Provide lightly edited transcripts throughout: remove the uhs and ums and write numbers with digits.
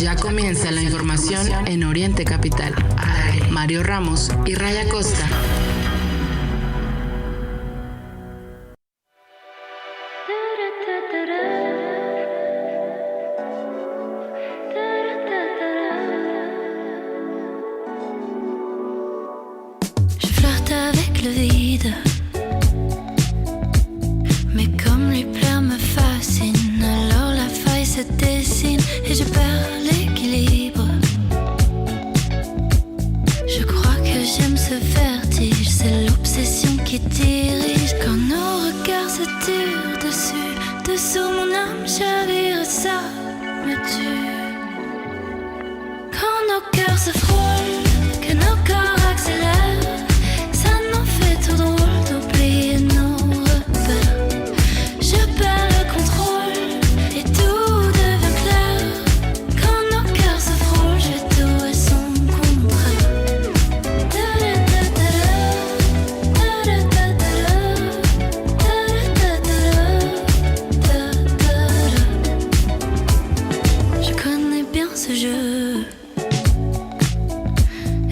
Ya comienza la información en Oriente Capital. Mario Ramos y Raya Costa. Je flirte avec le vide, mais comme les pleurs me fascinent, alors la faille se dessine et je perds l'équilibre. Je crois que j'aime ce vertige, c'est l'obsession qui dirige. Quand nos regards se tirent dessus, dessous mon âme chavire, ça me tue. Quand nos cœurs se frôlent, que nos corps accélèrent, ça nous fait tout drôle d'oublier nos repères. Je perds le contrôle et tout devient clair. Quand nos cœurs se frôlent, je tout et son contraire. Je connais bien ce jeu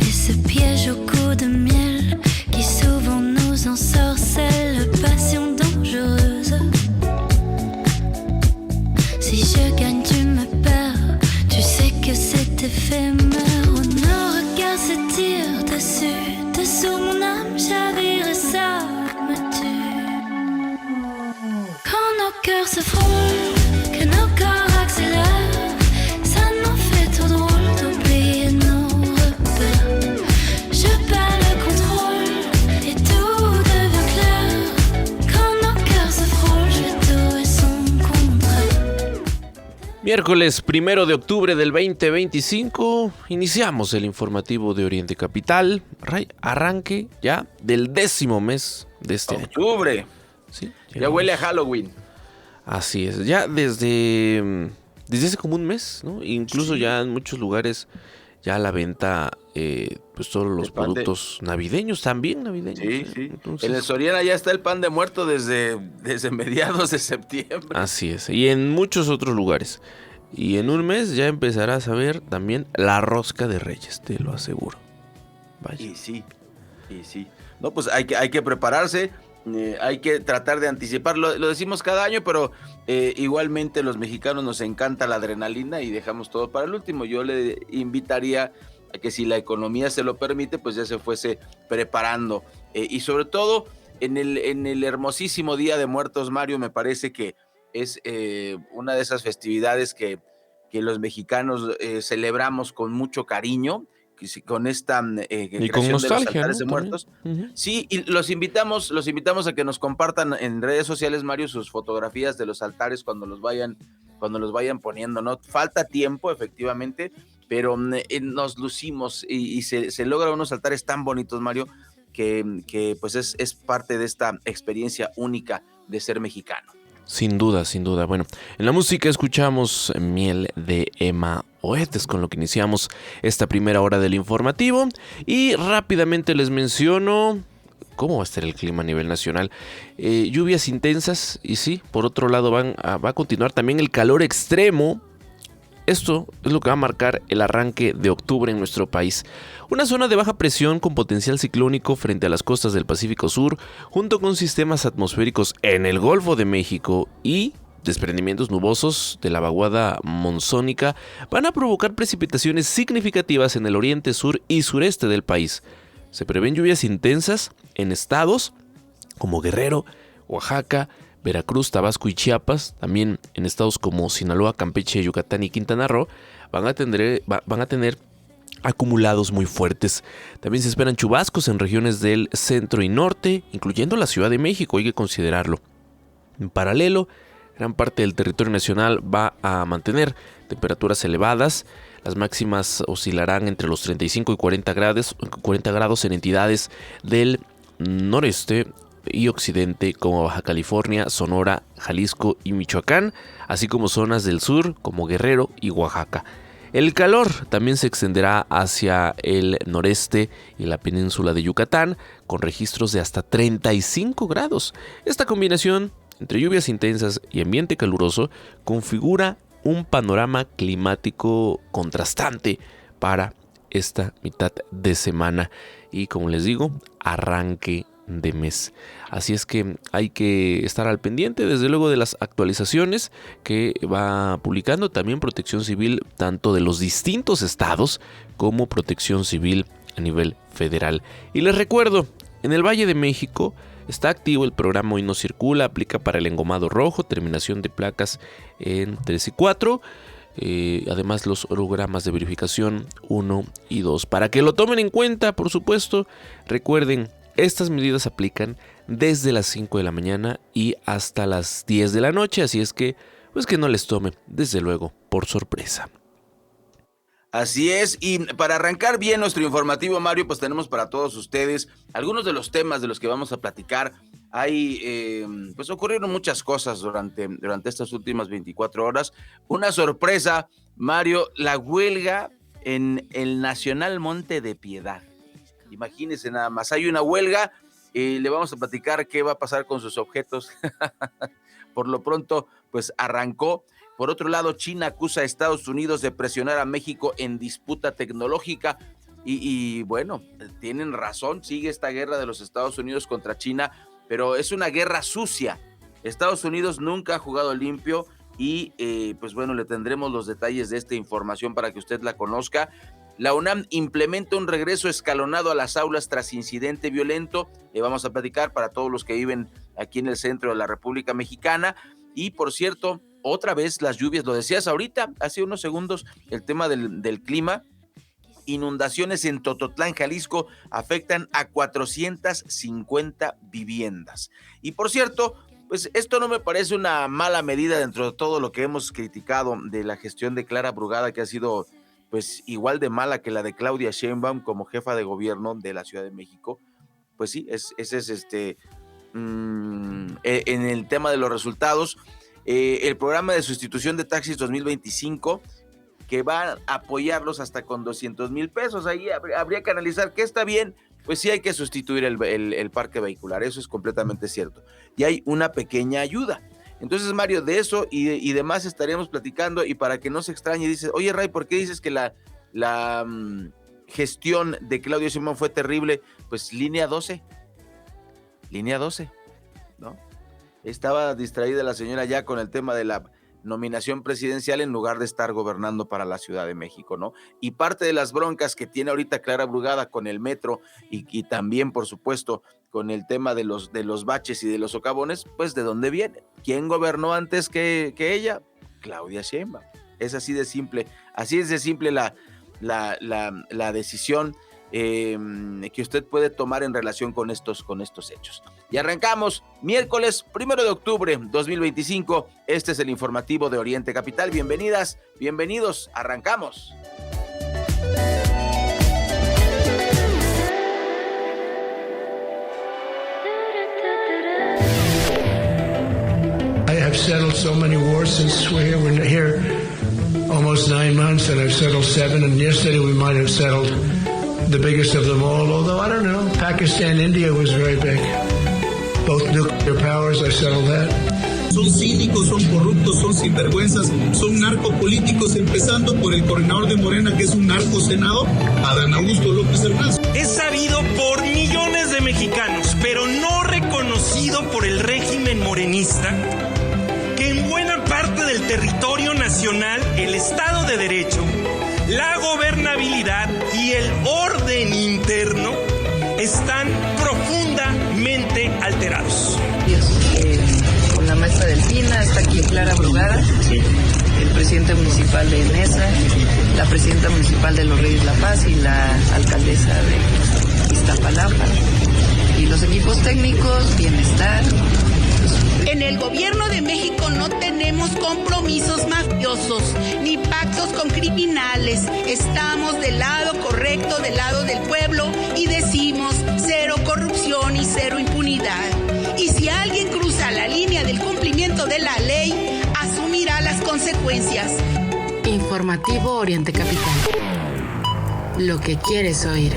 et ce piège au coup de miel qui souvent nous ensorcelle, passion dangereuse. Si je gagne, tu me perds, tu sais que c'est éphémère. Oh, nos regards se tirent dessus, dessous mon âme chavire et ça me tue. Quand nos cœurs se frôlent, que nos corps accélèrent, ça nous fait tout drôle d'oublier nos repères. Je perds le contrôle et tout devient clair. Quand nos cœurs se frôlent, je tout et son contraire. Miércoles 1 de octubre del 2025, iniciamos el informativo de Oriente Capital. Arranque ya del 10º mes de este año. Octubre. Sí, Ya huele a Halloween. Así es, ya desde hace como un mes, ¿no? Incluso ya en muchos lugares ya a la venta, pues todos los El pan de- productos navideños, también navideños. Sí, sí. Entonces, En el Soriana ya está el pan de muerto desde mediados de septiembre. así es, y en muchos otros lugares. Y en un mes ya empezarás a ver también la rosca de Reyes, te lo aseguro. Vaya. Y sí. No, pues hay que prepararse, hay que tratar de anticiparlo. Lo decimos cada año, pero igualmente los mexicanos nos encanta la adrenalina y dejamos todo para el último. Yo le invitaría a que si la economía se lo permite, pues ya se fuese preparando. Y sobre todo en el hermosísimo Día de Muertos, Mario, me parece que es una de esas festividades que los mexicanos celebramos con mucho cariño, con esta Y creación con de los nostalgia, altares ¿no? de muertos. También. Ujú. Sí, y los invitamos a que nos compartan en redes sociales, Mario, sus fotografías de los altares cuando los vayan poniendo, ¿no? Falta tiempo, efectivamente, pero nos lucimos y se logran unos altares tan bonitos, Mario, que pues es parte de esta experiencia única de ser mexicano. Sin duda, sin duda. Bueno, en la música escuchamos Miel de Emma Oetes, con lo que iniciamos esta primera hora del informativo. Y rápidamente les menciono cómo va a estar el clima a nivel nacional. Lluvias intensas y sí, por otro lado va a continuar también el calor extremo. Esto es lo que va a marcar el arranque de octubre en nuestro país. Una zona de baja presión con potencial ciclónico frente a las costas del Pacífico Sur, junto con sistemas atmosféricos en el Golfo de México y desprendimientos nubosos de la vaguada monzónica, van a provocar precipitaciones significativas en el oriente, sur y sureste del país. Se prevén lluvias intensas en estados como Guerrero, Oaxaca, Veracruz, Tabasco y Chiapas. También en estados como Sinaloa, Campeche, Yucatán y Quintana Roo van a tener acumulados muy fuertes. También se esperan chubascos en regiones del centro y norte, incluyendo la Ciudad de México, hay que considerarlo. En paralelo, gran parte del territorio nacional va a mantener temperaturas elevadas. Las máximas oscilarán entre los 35 y 40 grados en entidades del noreste y occidente como Baja California, Sonora, Jalisco y Michoacán, así como zonas del sur como Guerrero y Oaxaca. El calor también se extenderá hacia el noreste y la península de Yucatán, con registros de hasta 35 grados. Esta combinación entre lluvias intensas y ambiente caluroso configura un panorama climático contrastante para esta mitad de semana y, como les digo, arranque de mes. Así es que hay que estar al pendiente, desde luego, de las actualizaciones que va publicando también Protección Civil, tanto de los distintos estados como Protección Civil a nivel federal. Y les recuerdo, en el Valle de México está activo el programa Hoy No Circula, aplica para el engomado rojo, terminación de placas en 3 y 4. Además, los hologramas de verificación 1 y 2. Para que lo tomen en cuenta, por supuesto, recuerden, estas medidas aplican desde las 5 de la mañana y hasta las 10 de la noche, así es que, pues, que no les tome, desde luego, por sorpresa. Así es, y para arrancar bien nuestro informativo, Mario, pues tenemos para todos ustedes algunos de los temas de los que vamos a platicar. Pues ocurrieron muchas cosas durante estas últimas 24 horas. Una sorpresa, Mario, la huelga en el Nacional Monte de Piedad. Imagínense nada más, hay una huelga y le vamos a platicar qué va a pasar con sus objetos. Por lo pronto, pues arrancó. Por otro lado, China acusa a Estados Unidos de presionar a México en disputa tecnológica. Y bueno, tienen razón, sigue esta guerra de los Estados Unidos contra China, pero es una guerra sucia. Estados Unidos nunca ha jugado limpio y pues bueno, le tendremos los detalles de esta información para que usted la conozca. La UNAM implementa un regreso escalonado a las aulas tras incidente violento. Le vamos a platicar para todos los que viven aquí en el centro de la República Mexicana. Y por cierto, otra vez las lluvias, lo decías ahorita, hace unos segundos, el tema del clima. Inundaciones en Tototlán, Jalisco, afectan a 450 viviendas. Y por cierto, pues esto no me parece una mala medida dentro de todo lo que hemos criticado de la gestión de Clara Brugada, que ha sido pues igual de mala que la de Claudia Sheinbaum como jefa de gobierno de la Ciudad de México. Pues sí, ese es en el tema de los resultados. El programa de sustitución de taxis 2025, que va a apoyarlos hasta con 200,000 pesos. Ahí habría que analizar qué está bien. Pues sí hay que sustituir el parque vehicular, eso es completamente cierto. Y hay una pequeña ayuda. Entonces, Mario, de eso y demás estaremos platicando. Y para que no se extrañe, dices, oye, Ray, ¿por qué dices que la gestión de Claudio Sheinbaum fue terrible? Pues línea 12, ¿no? Estaba distraída la señora ya con el tema de la nominación presidencial en lugar de estar gobernando para la Ciudad de México, ¿no? Y parte de las broncas que tiene ahorita Clara Brugada con el metro y también, por supuesto, con el tema de los baches y de los socavones, pues ¿de dónde viene? ¿Quién gobernó antes que ella? Claudia Sheinbaum. Es así de simple la decisión que usted puede tomar en relación con estos hechos. Y arrancamos miércoles 1 de octubre 2025. Este es el informativo de Oriente Capital. Bienvenidas, bienvenidos, arrancamos. I have settled so many wars since we're here almost 9 months, and I've settled 7, and yesterday we might have settled the biggest of them all, although I don't know, Pakistan, India was very big. Both nuclear powers, I settled that. Son cínicos, son corruptos, son sinvergüenzas, son narcopolíticos, empezando por el coordinador de Morena, que es un narcosenador, Adán Augusto López Hernández. Es sabido por millones de mexicanos, pero no reconocido por el régimen morenista, que en buena parte del territorio nacional, el Estado de Derecho, la gobernabilidad y el orden interno están profundamente alterados. Con la maestra Delfina, está aquí Clara Brugada, el presidente municipal de Nesa, la presidenta municipal de Los Reyes La Paz y la alcaldesa de Iztapalapa. Y los equipos técnicos, bienestar. En el gobierno de México no tenemos compromisos mafiosos ni pactos con criminales. Estamos del lado correcto, del lado del pueblo, y decimos cero corrupción y cero impunidad. Y si alguien cruza la línea del cumplimiento de la ley, asumirá las consecuencias. Informativo Oriente Capital. Lo que quieres oír.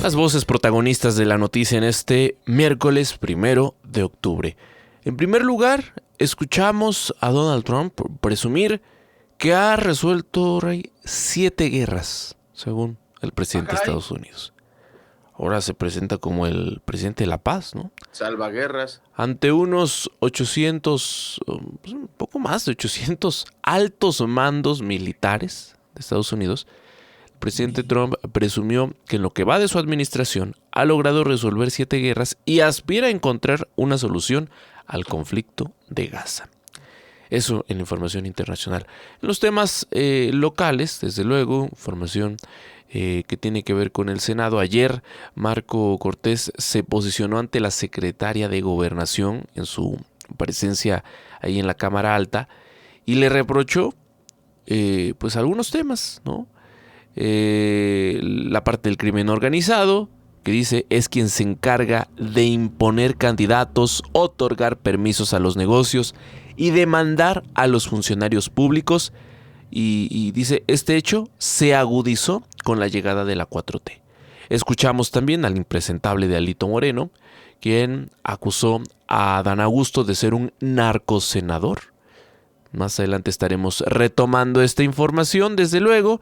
Las voces protagonistas de la noticia en este miércoles 1 de octubre. En primer lugar, escuchamos a Donald Trump presumir que ha resuelto, Ray, 7 guerras, según el presidente de Estados Unidos. Ahora se presenta como el presidente de la paz, ¿no? Salvaguerras. Ante unos 800, un poco más de 800 altos mandos militares de Estados Unidos, el presidente Trump presumió que en lo que va de su administración ha logrado resolver 7 guerras y aspira a encontrar una solución al conflicto de Gaza. Eso en la información internacional. En los temas locales, desde luego, información que tiene que ver con el Senado. Ayer Marco Cortés se posicionó ante la secretaria de Gobernación en su presencia ahí en la Cámara Alta y le reprochó pues algunos temas, ¿no? La parte del crimen organizado, que dice es quien se encarga de imponer candidatos, otorgar permisos a los negocios y demandar a los funcionarios públicos. Y dice, este hecho se agudizó con la llegada de la 4T. Escuchamos también al impresentable de Alito Moreno, quien acusó a Adán Augusto de ser un narcosenador. Más adelante estaremos retomando esta información, desde luego.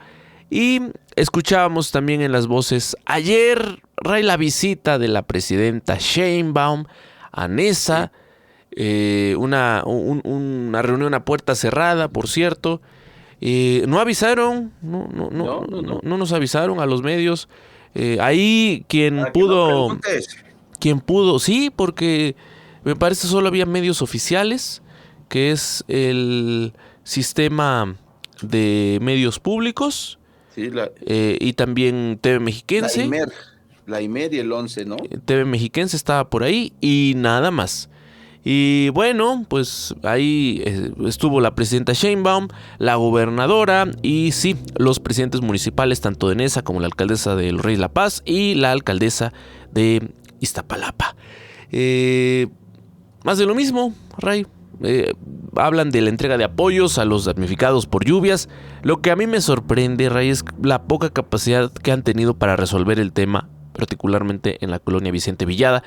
Y escuchábamos también en las voces ayer, Ray, la visita de la presidenta Sheinbaum a Nesa, una reunión a puerta cerrada, por cierto. No avisaron, no nos avisaron a los medios. Ahí quien pudo, sí, porque me parece solo había medios oficiales, que es el sistema de medios públicos, sí, y también TV Mexiquense. La IMER y el 11, ¿no? TV Mexiquense estaba por ahí y nada más. Y bueno, pues ahí estuvo la presidenta Sheinbaum, la gobernadora y sí, los presidentes municipales tanto de Nesa como la alcaldesa de Los Reyes La Paz y la alcaldesa de Iztapalapa. Más de lo mismo, Ray. Hablan de la entrega de apoyos a los damnificados por lluvias. Lo que a mí me sorprende, Ray, es la poca capacidad que han tenido para resolver el tema, particularmente en la colonia Vicente Villada.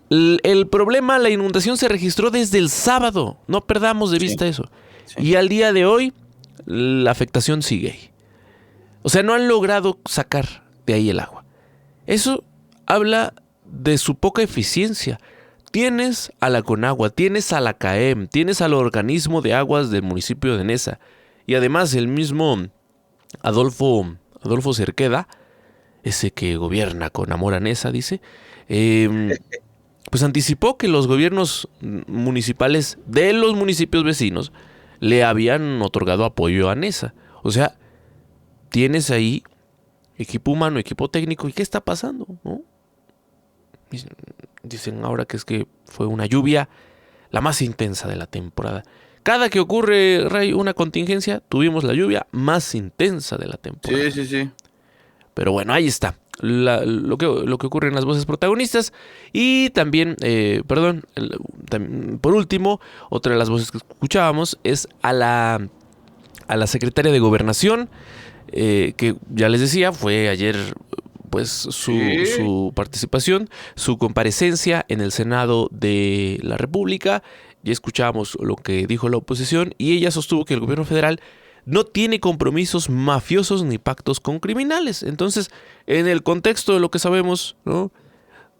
El problema, la inundación se registró desde el sábado, no perdamos de vista eso. Sí. Y al día de hoy, la afectación sigue ahí. O sea, no han logrado sacar de ahí el agua. Eso habla de su poca eficiencia. Tienes a la Conagua, tienes a la CAEM, tienes al organismo de aguas del municipio de Nesa. Y además el mismo Adolfo Cerqueda, ese que gobierna con amor a Nesa, dice... pues anticipó que los gobiernos municipales de los municipios vecinos le habían otorgado apoyo a Nesa. O sea, tienes ahí equipo humano, equipo técnico. ¿Y qué está pasando? ¿No? Dicen ahora que es que fue una lluvia la más intensa de la temporada. Cada que ocurre, Ray, una contingencia, tuvimos la lluvia más intensa de la temporada. Sí. Pero bueno, ahí está. Lo que ocurre en las voces protagonistas. Y también, por último, otra de las voces que escuchábamos es a la secretaria de Gobernación, que ya les decía, fue ayer pues su participación, su comparecencia en el Senado de la República. Ya escuchábamos lo que dijo la oposición y ella sostuvo que el gobierno federal no tiene compromisos mafiosos ni pactos con criminales. Entonces, en el contexto de lo que sabemos, ¿no?,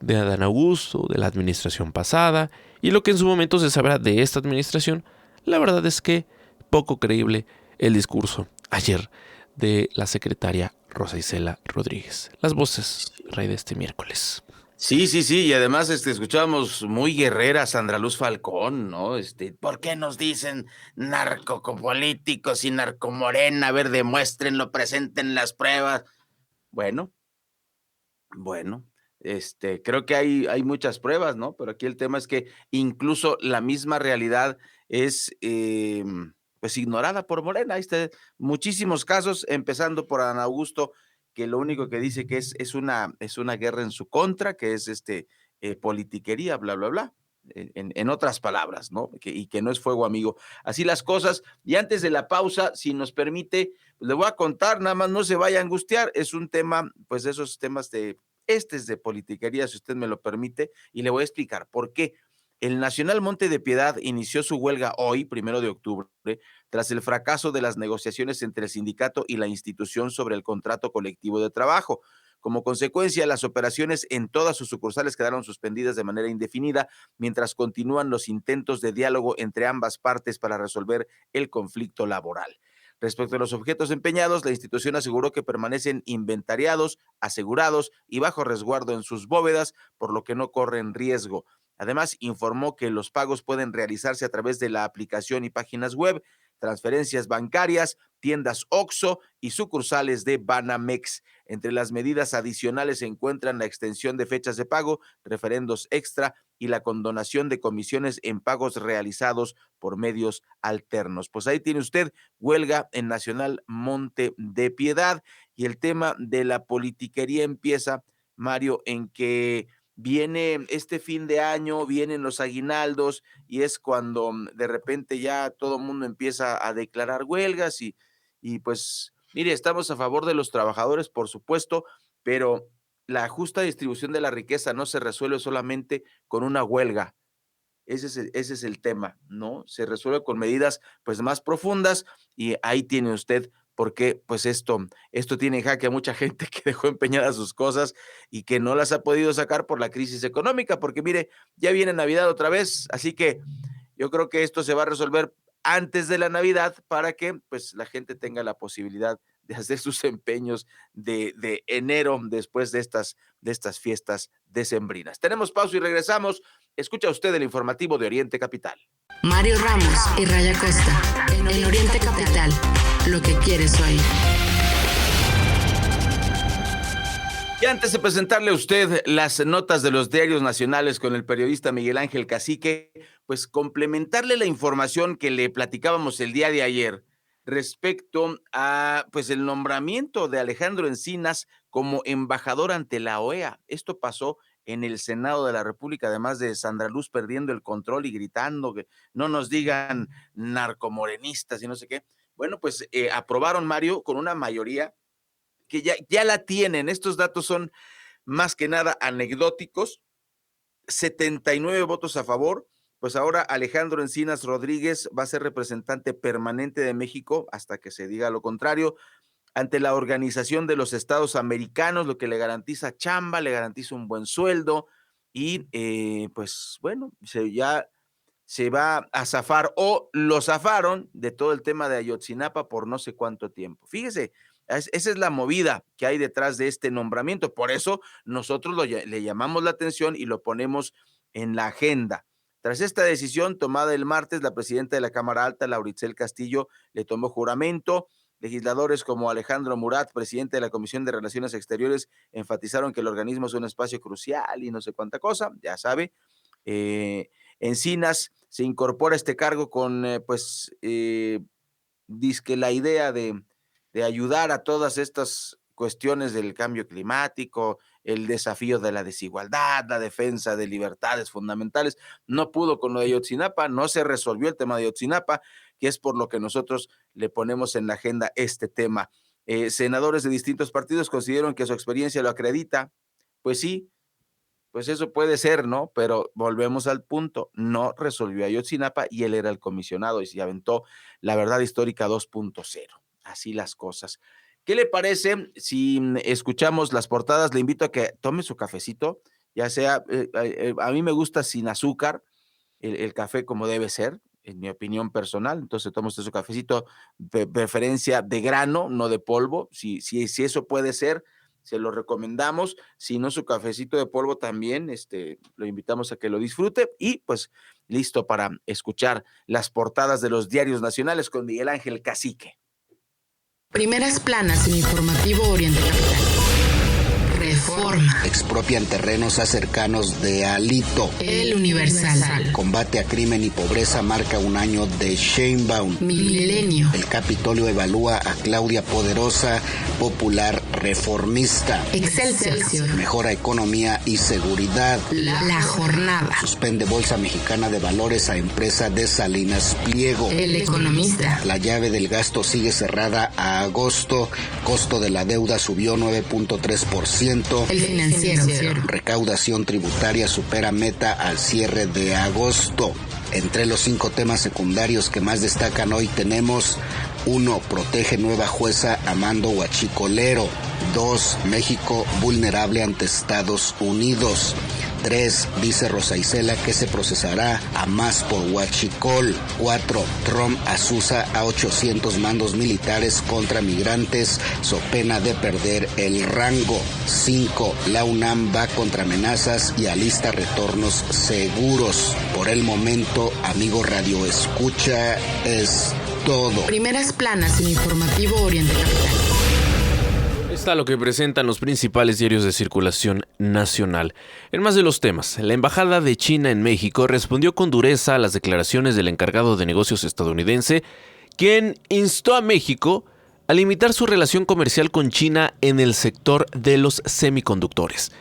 de Adán Augusto, de la administración pasada, y lo que en su momento se sabrá de esta administración, la verdad es que poco creíble el discurso ayer de la secretaria Rosa Isela Rodríguez. Las voces, Rey, de este miércoles. Sí, y además escuchábamos muy guerrera a Sandra Luz Falcón, ¿no? ¿Por qué nos dicen narcopolíticos y narcomorena? A ver, demuéstrenlo, presenten las pruebas. Bueno, creo que hay muchas pruebas, ¿no? Pero aquí el tema es que incluso la misma realidad es pues ignorada por Morena. Ahí está muchísimos casos, empezando por Adán Augusto, que lo único que dice que es una guerra en su contra, que es politiquería, bla, bla, bla, en otras palabras, ¿no? Y que no es fuego amigo. Así las cosas. Y antes de la pausa, si nos permite, pues le voy a contar, nada más no se vaya a angustiar, es un tema, pues de esos temas es de politiquería, si usted me lo permite, y le voy a explicar por qué. El Nacional Monte de Piedad inició su huelga hoy, 1 de octubre, tras el fracaso de las negociaciones entre el sindicato y la institución sobre el contrato colectivo de trabajo. Como consecuencia, las operaciones en todas sus sucursales quedaron suspendidas de manera indefinida, mientras continúan los intentos de diálogo entre ambas partes para resolver el conflicto laboral. Respecto a los objetos empeñados, la institución aseguró que permanecen inventariados, asegurados y bajo resguardo en sus bóvedas, por lo que no corren riesgo. Además, informó que los pagos pueden realizarse a través de la aplicación y páginas web, transferencias bancarias, tiendas OXXO y sucursales de Banamex. Entre las medidas adicionales se encuentran la extensión de fechas de pago, referendos extra y la condonación de comisiones en pagos realizados por medios alternos. Pues ahí tiene usted, huelga en Nacional Monte de Piedad, y el tema de la politiquería empieza, Mario, en que viene este fin de año, vienen los aguinaldos y es cuando de repente ya todo el mundo empieza a declarar huelgas y pues, mire, estamos a favor de los trabajadores, por supuesto, pero la justa distribución de la riqueza no se resuelve solamente con una huelga. Ese es el tema, ¿no? Se resuelve con medidas pues más profundas, y ahí tiene usted porque pues esto tiene en jaque a mucha gente que dejó empeñadas sus cosas y que no las ha podido sacar por la crisis económica, porque mire, ya viene Navidad otra vez, así que yo creo que esto se va a resolver antes de la Navidad para que pues la gente tenga la posibilidad de hacer sus empeños de enero después de estas fiestas decembrinas. Tenemos pausa y regresamos. Escucha usted el informativo de Oriente Capital. Mario Ramos y Raya Costa, en Oriente Capital, lo que quieres oír. Y antes de presentarle a usted las notas de los diarios nacionales con el periodista Miguel Ángel Cacique, pues complementarle la información que le platicábamos el día de ayer respecto a pues el nombramiento de Alejandro Encinas como embajador ante la OEA. Esto pasó en el Senado de la República, además de Sandra Luz perdiendo el control y gritando que no nos digan narcomorenistas y no sé qué. Bueno, pues aprobaron, Mario, con una mayoría que ya la tienen. Estos datos son más que nada anecdóticos. 79 votos a favor. Pues ahora Alejandro Encinas Rodríguez va a ser representante permanente de México hasta que se diga lo contrario ante la Organización de los Estados Americanos, lo que le garantiza chamba, le garantiza un buen sueldo y pues bueno, ya se va a zafar o lo zafaron de todo el tema de Ayotzinapa por no sé cuánto tiempo. Fíjese, esa es la movida que hay detrás de este nombramiento. Por eso nosotros le llamamos la atención y lo ponemos en la agenda. Tras esta decisión tomada el martes, la presidenta de la Cámara Alta, Lauritzel Castillo, le tomó juramento. Legisladores como Alejandro Murat, presidente de la Comisión de Relaciones Exteriores, enfatizaron que el organismo es un espacio crucial y no sé cuánta cosa, ya sabe. Encinas se incorpora a este cargo con, dizque la idea de ayudar a todas estas cuestiones del cambio climático, el desafío de la desigualdad, la defensa de libertades fundamentales. No pudo con lo de Ayotzinapa, no se resolvió el tema de Ayotzinapa, que es por lo que nosotros le ponemos en la agenda este tema. Senadores de distintos partidos consideraron que su experiencia lo acredita. Pues sí, pues eso puede ser, ¿no? Pero volvemos al punto, no resolvió Ayotzinapa y él era el comisionado y se aventó la verdad histórica 2.0. Así las cosas. ¿Qué le parece si escuchamos las portadas? Le invito a que tome su cafecito, ya sea, a mí me gusta sin azúcar, el café como debe ser, en mi opinión personal. Entonces toma usted su cafecito, de preferencia de grano, no de polvo. Si eso puede ser, se lo recomendamos. Si no, su cafecito de polvo también, lo invitamos a que lo disfrute. Y pues listo para escuchar las portadas de los diarios nacionales con Miguel Ángel Cacique. Primeras planas en Informativo Oriente Capital. Reforma. Expropian terrenos a cercanos de Alito. El Universal. Combate a crimen y pobreza marca un año de Sheinbaum. Milenio. El Capitolio evalúa a Claudia Poderosa, popular reformista. Excelsior. Mejora economía y seguridad. La Jornada. Suspende Bolsa Mexicana de Valores a empresa de Salinas Pliego. El Economista. La llave del gasto sigue cerrada a agosto. Costo de la deuda subió 9.3%. El Financiero. Recaudación tributaria supera meta al cierre de agosto. Entre los 5 temas secundarios que más destacan hoy tenemos: 1. Protege nueva jueza Amando Huachicolero. 2. México vulnerable ante Estados Unidos. 3. Dice Rosa Isela que se procesará a más por Huachicol. 4. Trump asusa a 800 mandos militares contra migrantes, so pena de perder el rango. 5. La UNAM va contra amenazas y alista retornos seguros. Por el momento, amigo Radio Escucha, es todo. Primeras planas en Informativo Oriente Capital. Está lo que presentan los principales diarios de circulación nacional. En más de los temas, la Embajada de China en México respondió con dureza a las declaraciones del encargado de negocios estadounidense, quien instó a México a limitar su relación comercial con China en el sector de los semiconductores.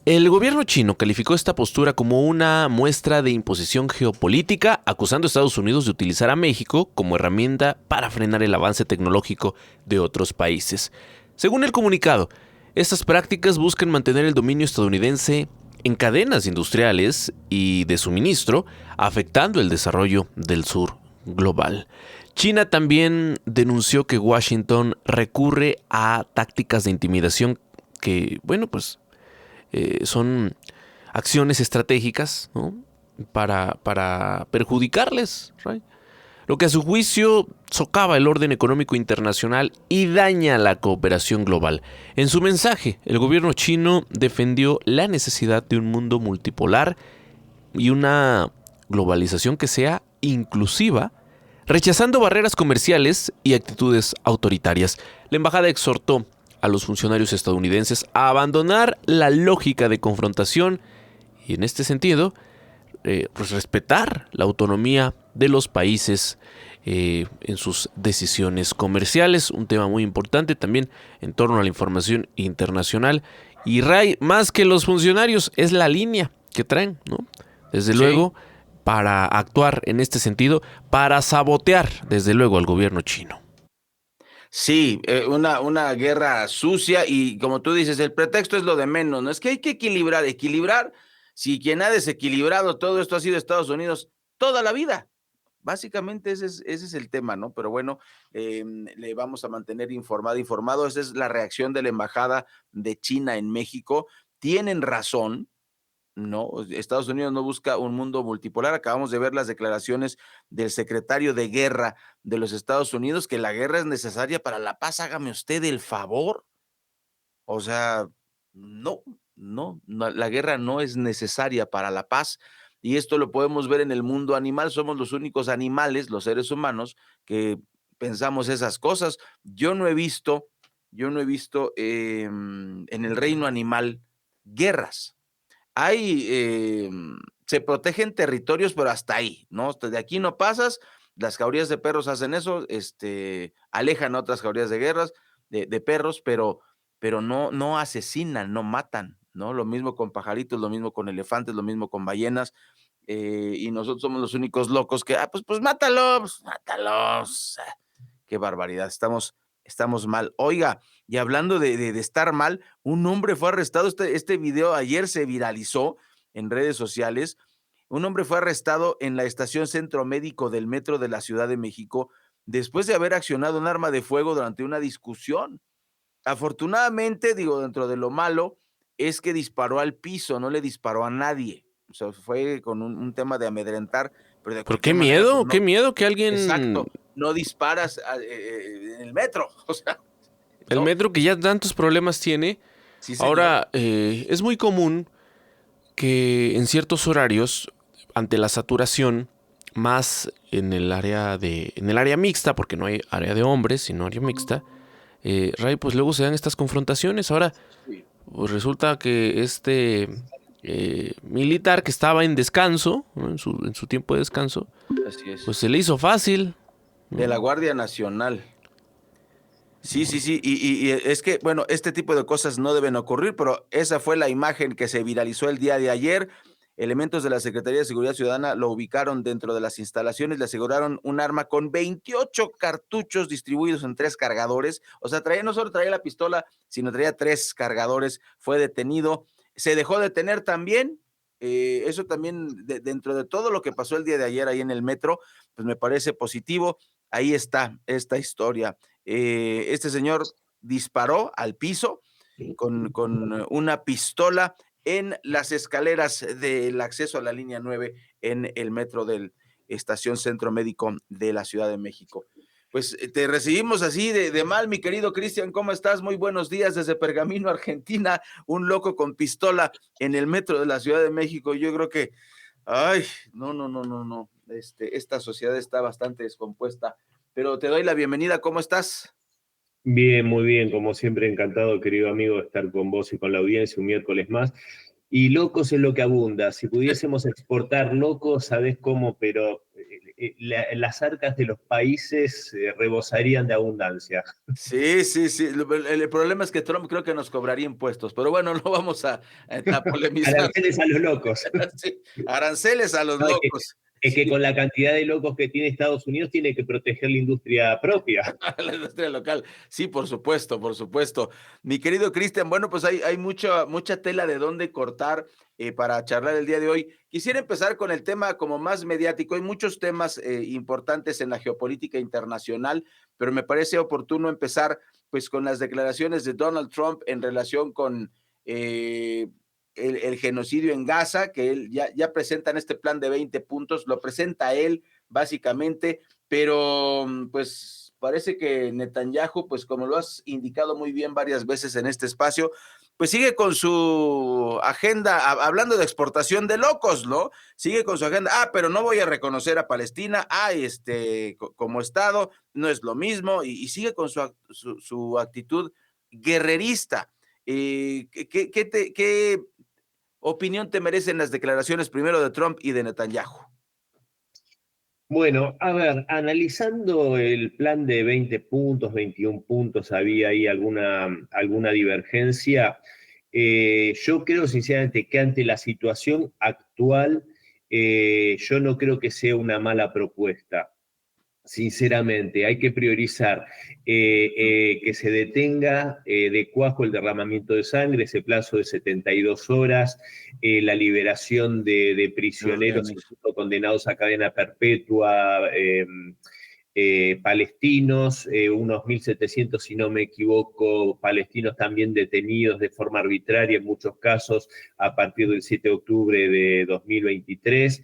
El gobierno chino calificó esta postura como una muestra de imposición geopolítica, acusando a Estados Unidos de utilizar a México como herramienta para frenar el avance tecnológico de otros países. Según el comunicado, estas prácticas buscan mantener el dominio estadounidense en cadenas industriales y de suministro, afectando el desarrollo del sur global. China también denunció que Washington recurre a tácticas de intimidación que, son acciones estratégicas, ¿no?, para perjudicarles, ¿right?, lo que a su juicio socava el orden económico internacional y daña la cooperación global. En su mensaje, el gobierno chino defendió la necesidad de un mundo multipolar y una globalización que sea inclusiva, rechazando barreras comerciales y actitudes autoritarias. La embajada exhortó a los funcionarios estadounidenses a abandonar la lógica de confrontación y, en este sentido, respetar la autonomía de los países en sus decisiones comerciales. Un tema muy importante también en torno a la información internacional. Y Ray, más que los funcionarios, es la línea que traen, ¿no? Desde luego, para actuar en este sentido, para sabotear, desde luego, al gobierno chino. Sí, una guerra sucia y, como tú dices, el pretexto es lo de menos, ¿no? Es que hay que equilibrar. Si quien ha desequilibrado todo esto ha sido Estados Unidos toda la vida. Básicamente ese es el tema, ¿no? Pero bueno, le vamos a mantener informado. Esa es la reacción de la Embajada de China en México. Tienen razón, ¿no? Estados Unidos no busca un mundo multipolar. Acabamos de ver las declaraciones del secretario de Guerra de los Estados Unidos, que la guerra es necesaria para la paz. Hágame usted el favor. O sea, no, la guerra no es necesaria para la paz. Y esto lo podemos ver en el mundo animal. Somos los únicos animales, los seres humanos, que pensamos esas cosas. Yo no he visto en el reino animal guerras. Se protegen territorios, pero hasta ahí, ¿no? De aquí no pasas. Las jaurías de perros hacen eso, alejan a otras jaurías de guerras, de perros, pero no asesinan, no matan, ¿no? Lo mismo con pajaritos, lo mismo con elefantes, lo mismo con ballenas, y nosotros somos los únicos locos que, pues mátalos. Qué barbaridad, estamos mal. Oiga, y hablando de estar mal, un hombre fue arrestado, este video ayer se viralizó en redes sociales. Un hombre fue arrestado en la estación Centro Médico del Metro de la Ciudad de México después de haber accionado un arma de fuego durante una discusión. Afortunadamente, dentro de lo malo, es que disparó al piso, no le disparó a nadie. O sea, fue con un tema de amedrentar. Pero qué miedo, qué miedo que alguien... Exacto, no disparas en el metro. O sea, el metro que ya tantos problemas tiene. Sí, ahora, es muy común que en ciertos horarios, ante la saturación, más en el área mixta, porque no hay área de hombres, sino área mixta, Ray, pues luego se dan estas confrontaciones. Ahora, pues resulta que militar que estaba en descanso, ¿no?, en su tiempo de descanso, así es, pues se le hizo fácil. De la Guardia Nacional. Sí, y es que, este tipo de cosas no deben ocurrir, pero esa fue la imagen que se viralizó el día de ayer. elementos de la Secretaría de Seguridad Ciudadana lo ubicaron dentro de las instalaciones, le aseguraron un arma con 28 cartuchos distribuidos en 3 cargadores. O sea, no solo traía la pistola, sino traía 3 cargadores. Fue detenido. Se dejó detener también. Eso también, dentro de todo lo que pasó el día de ayer ahí en el metro, pues me parece positivo. Ahí está esta historia. Este señor disparó al piso con una pistola en las escaleras del acceso a la línea 9 en el metro del Estación Centro Médico de la Ciudad de México. Pues te recibimos así de mal, mi querido Cristian, ¿cómo estás? Muy buenos días desde Pergamino, Argentina, un loco con pistola en el metro de la Ciudad de México. Yo creo que, ay, no, esta sociedad está bastante descompuesta, pero te doy la bienvenida, ¿cómo estás? Bien, muy bien, como siempre encantado, querido amigo, de estar con vos y con la audiencia un miércoles más. Y locos es lo que abunda. Si pudiésemos exportar locos, ¿sabés cómo? Pero las arcas de los países rebosarían de abundancia. Sí. El problema es que Trump creo que nos cobraría impuestos, pero bueno, no vamos a polemizar. Aranceles a los locos. Sí, aranceles a los locos. Es que con la cantidad de locos que tiene Estados Unidos tiene que proteger la industria propia. La industria local. Sí, por supuesto, por supuesto. Mi querido Cristian, bueno, pues hay mucha tela de dónde cortar para charlar el día de hoy. Quisiera empezar con el tema como más mediático. Hay muchos temas importantes en la geopolítica internacional, pero me parece oportuno empezar pues con las declaraciones de Donald Trump en relación con el genocidio en Gaza, que él ya presentan este plan de 20 puntos, lo presenta él básicamente, pero pues parece que Netanyahu, pues como lo has indicado muy bien varias veces en este espacio, pues sigue con su agenda, hablando de exportación de locos, ¿no? Sigue con su agenda, pero no voy a reconocer a Palestina, como Estado, no es lo mismo, y sigue con su actitud guerrerista. ¿Qué opinión te merecen las declaraciones primero de Trump y de Netanyahu? Bueno, a ver, analizando el plan de 20 puntos, 21 puntos, había ahí alguna divergencia. Yo creo sinceramente que ante la situación actual, yo no creo que sea una mala propuesta. Sinceramente, hay que priorizar que se detenga de cuajo el derramamiento de sangre, ese plazo de 72 horas, la liberación de prisioneros condenados a cadena perpetua, palestinos, unos 1.700, si no me equivoco, palestinos también detenidos de forma arbitraria en muchos casos a partir del 7 de octubre de 2023.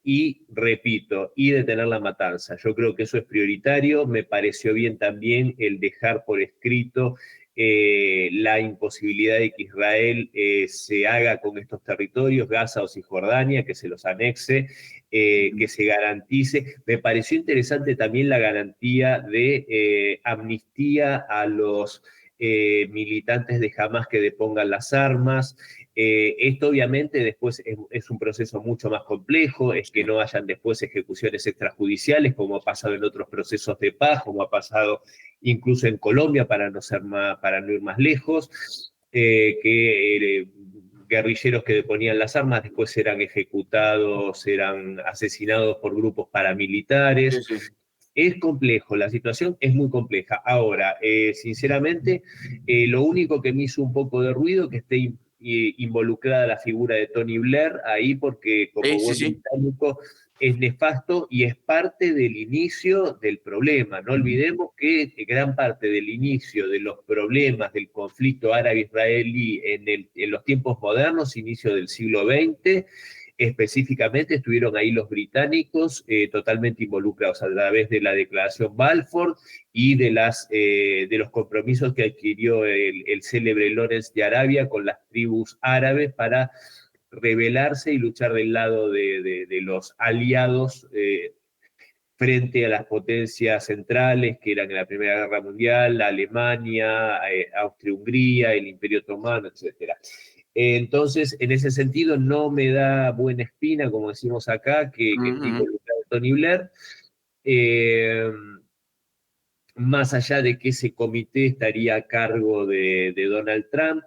Y repito, y detener la matanza. Yo creo que eso es prioritario. Me pareció bien también el dejar por escrito la imposibilidad de que Israel se haga con estos territorios, Gaza o Cisjordania, que se los anexe, que se garantice. Me pareció interesante también la garantía de amnistía a los militantes de Hamas que depongan las armas. Esto obviamente después es un proceso mucho más complejo, es que no hayan después ejecuciones extrajudiciales como ha pasado en otros procesos de paz, como ha pasado incluso en Colombia, para no ir más lejos, que guerrilleros que deponían las armas después eran ejecutados, eran asesinados por grupos paramilitares. Sí. Es complejo, la situación es muy compleja. Ahora, sinceramente, lo único que me hizo un poco de ruido que esté involucrada la figura de Tony Blair ahí, porque como buen británico es nefasto y es parte del inicio del problema. No olvidemos que gran parte del inicio de los problemas del conflicto árabe-israelí en los tiempos modernos, inicio del siglo XX, específicamente estuvieron ahí los británicos totalmente involucrados a través de la declaración Balfour y de los compromisos que adquirió el célebre Lawrence de Arabia con las tribus árabes para rebelarse y luchar del lado de los aliados frente a las potencias centrales que eran en la Primera Guerra Mundial, la Alemania, Austria-Hungría, el Imperio Otomano, etc. Entonces, en ese sentido, no me da buena espina, como decimos acá, que esté involucrado Tony Blair. Más allá de que ese comité estaría a cargo de Donald Trump,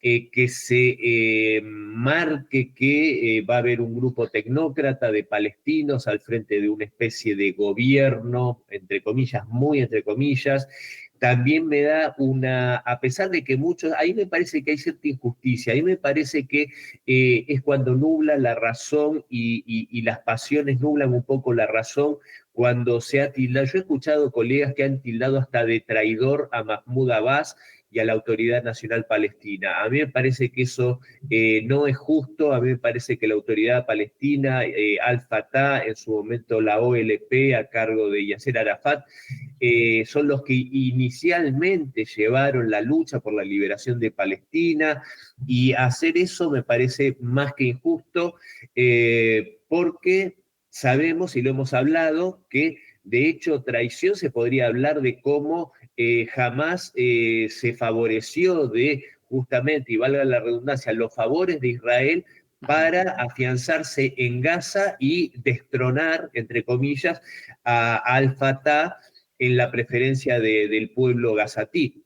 que se marque que va a haber un grupo tecnócrata de palestinos al frente de una especie de gobierno, entre comillas, muy entre comillas. También me da a pesar de que muchos, ahí me parece que hay cierta injusticia, ahí me parece que es cuando nubla la razón y las pasiones nublan un poco la razón, cuando se ha tildado. Yo he escuchado colegas que han tildado hasta de traidor a Mahmoud Abbas y a la Autoridad Nacional Palestina. A mí me parece que eso no es justo. A mí me parece que la Autoridad Palestina, Al-Fatah, en su momento la OLP a cargo de Yasser Arafat, son los que inicialmente llevaron la lucha por la liberación de Palestina, y hacer eso me parece más que injusto, porque sabemos, y lo hemos hablado, que de hecho traición se podría hablar de cómo jamás se favoreció de, justamente, y valga la redundancia, los favores de Israel para afianzarse en Gaza y destronar, entre comillas, a Al-Fatah en la preferencia del pueblo gazatí.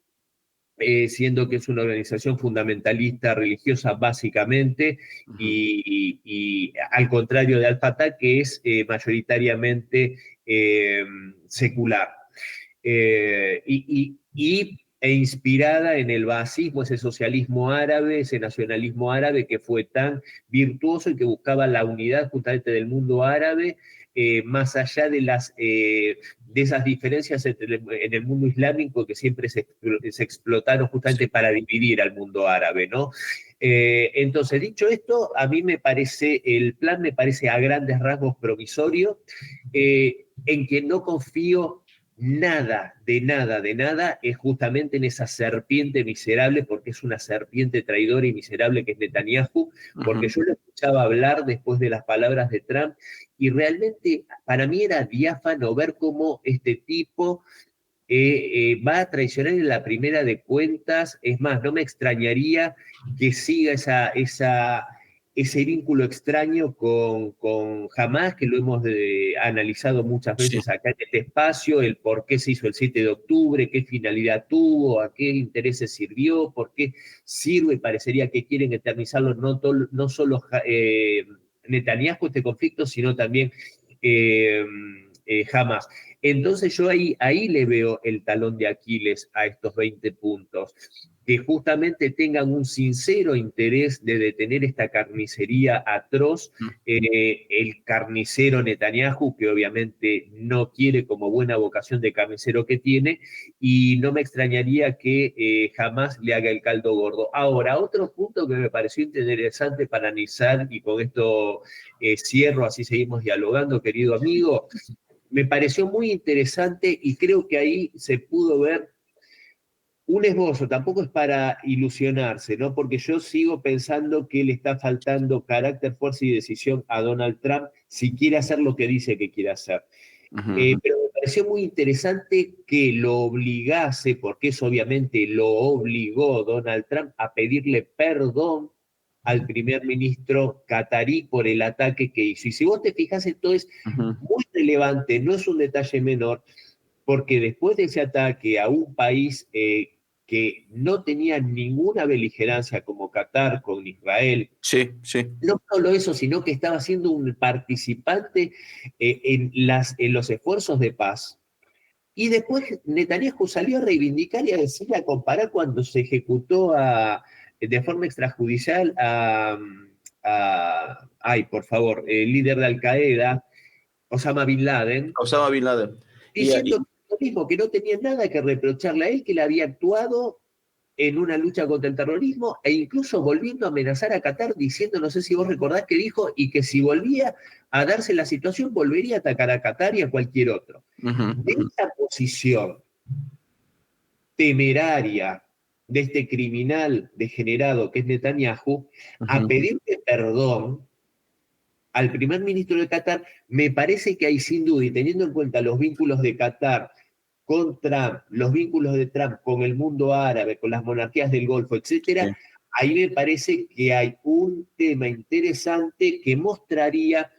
Siendo que es una organización fundamentalista religiosa básicamente, y al contrario de Al-Fatah, que es mayoritariamente secular. E inspirada en el baasismo, ese socialismo árabe, ese nacionalismo árabe que fue tan virtuoso y que buscaba la unidad justamente del mundo árabe, más allá de esas diferencias en el mundo islámico que siempre se explotaron justamente para dividir al mundo árabe, ¿no? Entonces, dicho esto, a mí el plan me parece a grandes rasgos provisorio, en que no confío nada, es justamente en esa serpiente miserable, porque es una serpiente traidora y miserable que es Netanyahu, porque yo lo escuchaba hablar después de las palabras de Trump, y realmente para mí era diáfano ver cómo este tipo va a traicionar en la primera de cuentas. Es más, no me extrañaría que siga ese vínculo extraño con Hamas, que lo hemos analizado muchas veces acá en este espacio, el por qué se hizo el 7 de octubre, qué finalidad tuvo, a qué intereses sirvió, por qué sirve. Parecería que quieren eternizarlo no solo Netanyahu este conflicto, sino también Hamas. Entonces yo ahí le veo el talón de Aquiles a estos 20 puntos, que justamente tengan un sincero interés de detener esta carnicería atroz, el carnicero Netanyahu, que obviamente no quiere, como buena vocación de carnicero que tiene, y no me extrañaría que jamás le haga el caldo gordo. Ahora, otro punto que me pareció interesante para analizar, y con esto cierro, así seguimos dialogando, querido amigo, me pareció muy interesante, y creo que ahí se pudo ver un esbozo. Tampoco es para ilusionarse, ¿no? Porque yo sigo pensando que le está faltando carácter, fuerza y decisión a Donald Trump si quiere hacer lo que dice que quiere hacer. Pero me pareció muy interesante que lo obligase, porque eso obviamente lo obligó Donald Trump a pedirle perdón al primer ministro catarí por el ataque que hizo. Y si vos te fijas, esto es muy relevante, no es un detalle menor, porque después de ese ataque a un país que no tenía ninguna beligerancia como Qatar con Israel, no solo eso, sino que estaba siendo un participante en los esfuerzos de paz. Y después Netanyahu salió a reivindicar y a decir, a comparar cuando se ejecutó de forma extrajudicial el líder de Al-Qaeda, Osama Bin Laden. Diciendo lo mismo, que no tenía nada que reprocharle a él, que él había actuado en una lucha contra el terrorismo, e incluso volviendo a amenazar a Qatar, diciendo, no sé si vos recordás que dijo, y que si volvía a darse la situación, volvería a atacar a Qatar y a cualquier otro. De esta posición temeraria de este criminal degenerado que es Netanyahu, a pedirle perdón al primer ministro de Qatar, me parece que hay sin duda, y teniendo en cuenta los vínculos de Qatar con Trump, los vínculos de Trump con el mundo árabe, con las monarquías del Golfo, etcétera, ahí me parece que hay un tema interesante que mostraría,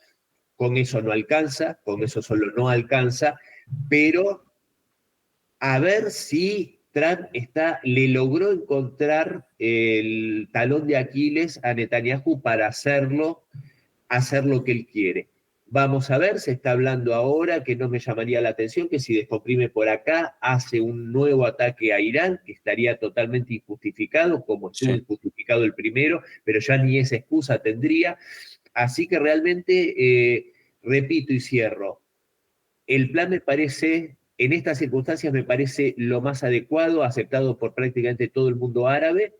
con eso no alcanza, con eso solo no alcanza, pero a ver si Trump le logró encontrar el talón de Aquiles a Netanyahu para hacer lo que él quiere. Vamos a ver, se está hablando ahora, que no me llamaría la atención, que si descomprime por acá, hace un nuevo ataque a Irán, que estaría totalmente injustificado, como estuvo injustificado el primero, pero ya ni esa excusa tendría. Así que realmente, repito y cierro, el plan me parece, en estas circunstancias me parece lo más adecuado, aceptado por prácticamente todo el mundo árabe.